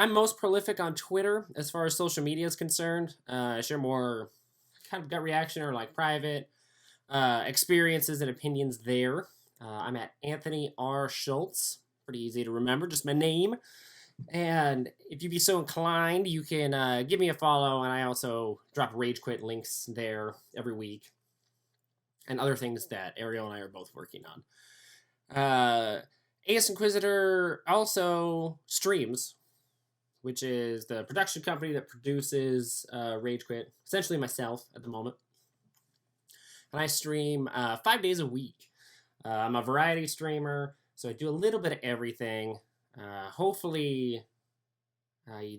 I'm most prolific on Twitter as far as social media is concerned. I share more kind of gut reaction or like private experiences and opinions there. I'm at Anthony R. Schultz. Pretty easy to remember, just my name. And if you'd be so inclined, you can give me a follow. And I also drop Rage Quit links there every week. And other things that Ariel and I are both working on. ASInquisitor also streams, which is the production company that produces Rage Quit, essentially myself at the moment. And I stream 5 days a week. I'm a variety streamer, so I do a little bit of everything. Hopefully,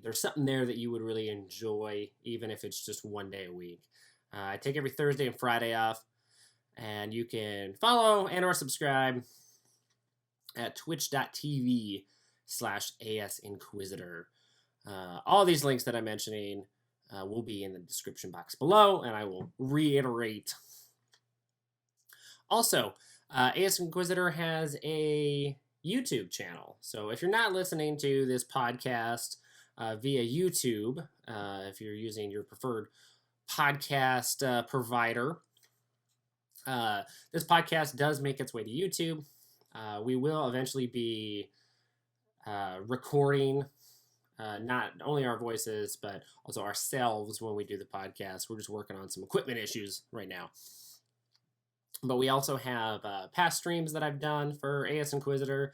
there's something there that you would really enjoy, even if it's just 1 day a week. I take every Thursday and Friday off, and you can follow and or subscribe at twitch.tv/ASInquisitor. All these links that I'm mentioning will be in the description box below, and I will reiterate. Also, ASInquisitor has a YouTube channel. So if you're not listening to this podcast via YouTube, if you're using your preferred podcast provider, this podcast does make its way to YouTube. We will eventually be recording not only our voices, but also ourselves when we do the podcast. We're just working on some equipment issues right now. But we also have past streams that I've done for ASInquisitor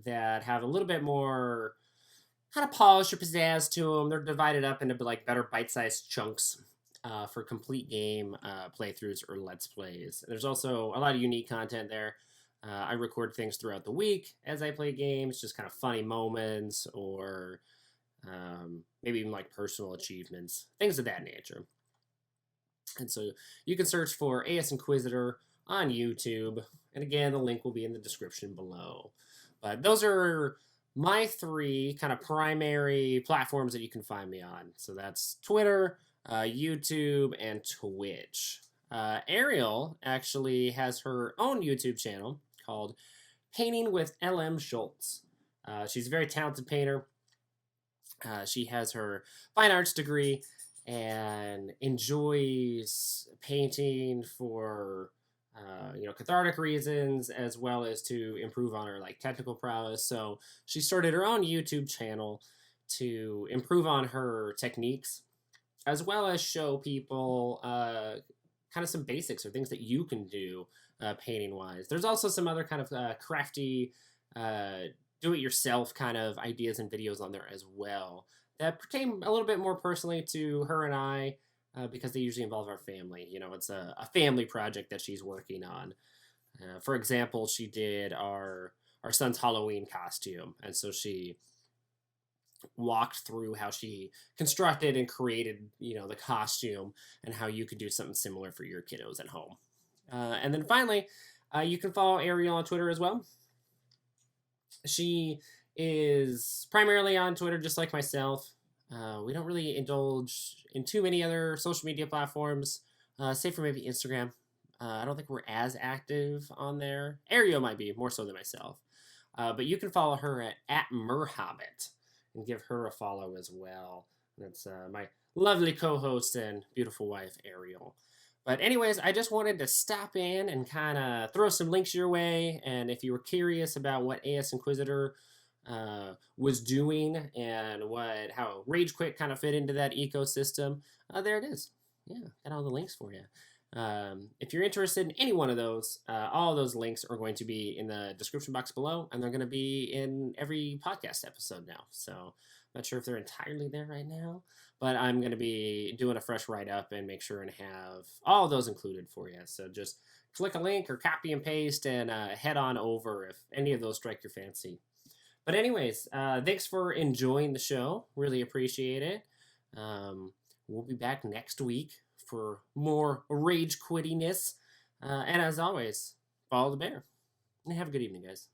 that have a little bit more kind of polish or pizzazz to them. They're divided up into like better bite-sized chunks for complete game playthroughs or Let's Plays. There's also a lot of unique content there. I record things throughout the week as I play games, just kind of funny moments or maybe even like personal achievements, things of that nature. And so you can search for ASInquisitor on YouTube. And again, the link will be in the description below. But those are my three kind of primary platforms that you can find me on. So that's Twitter, YouTube, and Twitch. Ariel actually has her own YouTube channel called Painting with LM Schultz. She's a very talented painter. She has her fine arts degree and enjoys painting for cathartic reasons, as well as to improve on her like technical prowess. So she started her own YouTube channel to improve on her techniques, as well as show people kind of some basics or things that you can do painting wise. There's also some other kind of crafty do-it-yourself kind of ideas and videos on there as well that pertain a little bit more personally to her and I, because they usually involve our family. You know, it's a family project that she's working on. For example, she did our son's Halloween costume, and so she walked through how she constructed and created, the costume and how you could do something similar for your kiddos at home. And then finally, you can follow Ariel on Twitter as well. She is primarily on Twitter, just like myself. We don't really indulge in too many other social media platforms, save for maybe Instagram. I don't think we're as active on there. Ariel might be, more so than myself. But you can follow her at Merhobbit and give her a follow as well. That's my lovely co-host and beautiful wife, Ariel. But anyways, I just wanted to stop in and kind of throw some links your way. And if you were curious about what ASInquisitor was doing and how Rage Quit kind of fit into that ecosystem, there it is. Yeah, got all the links for you. If you're interested in any one of those, all of those links are going to be in the description box below, and they're going to be in every podcast episode now. So I'm not sure if they're entirely there right now, but I'm going to be doing a fresh write-up and make sure and have all of those included for you. So just click a link or copy and paste and head on over if any of those strike your fancy. But anyways, thanks for enjoying the show. Really appreciate it. We'll be back next week for more rage quittiness. And as always, follow the bear. And have a good evening, guys.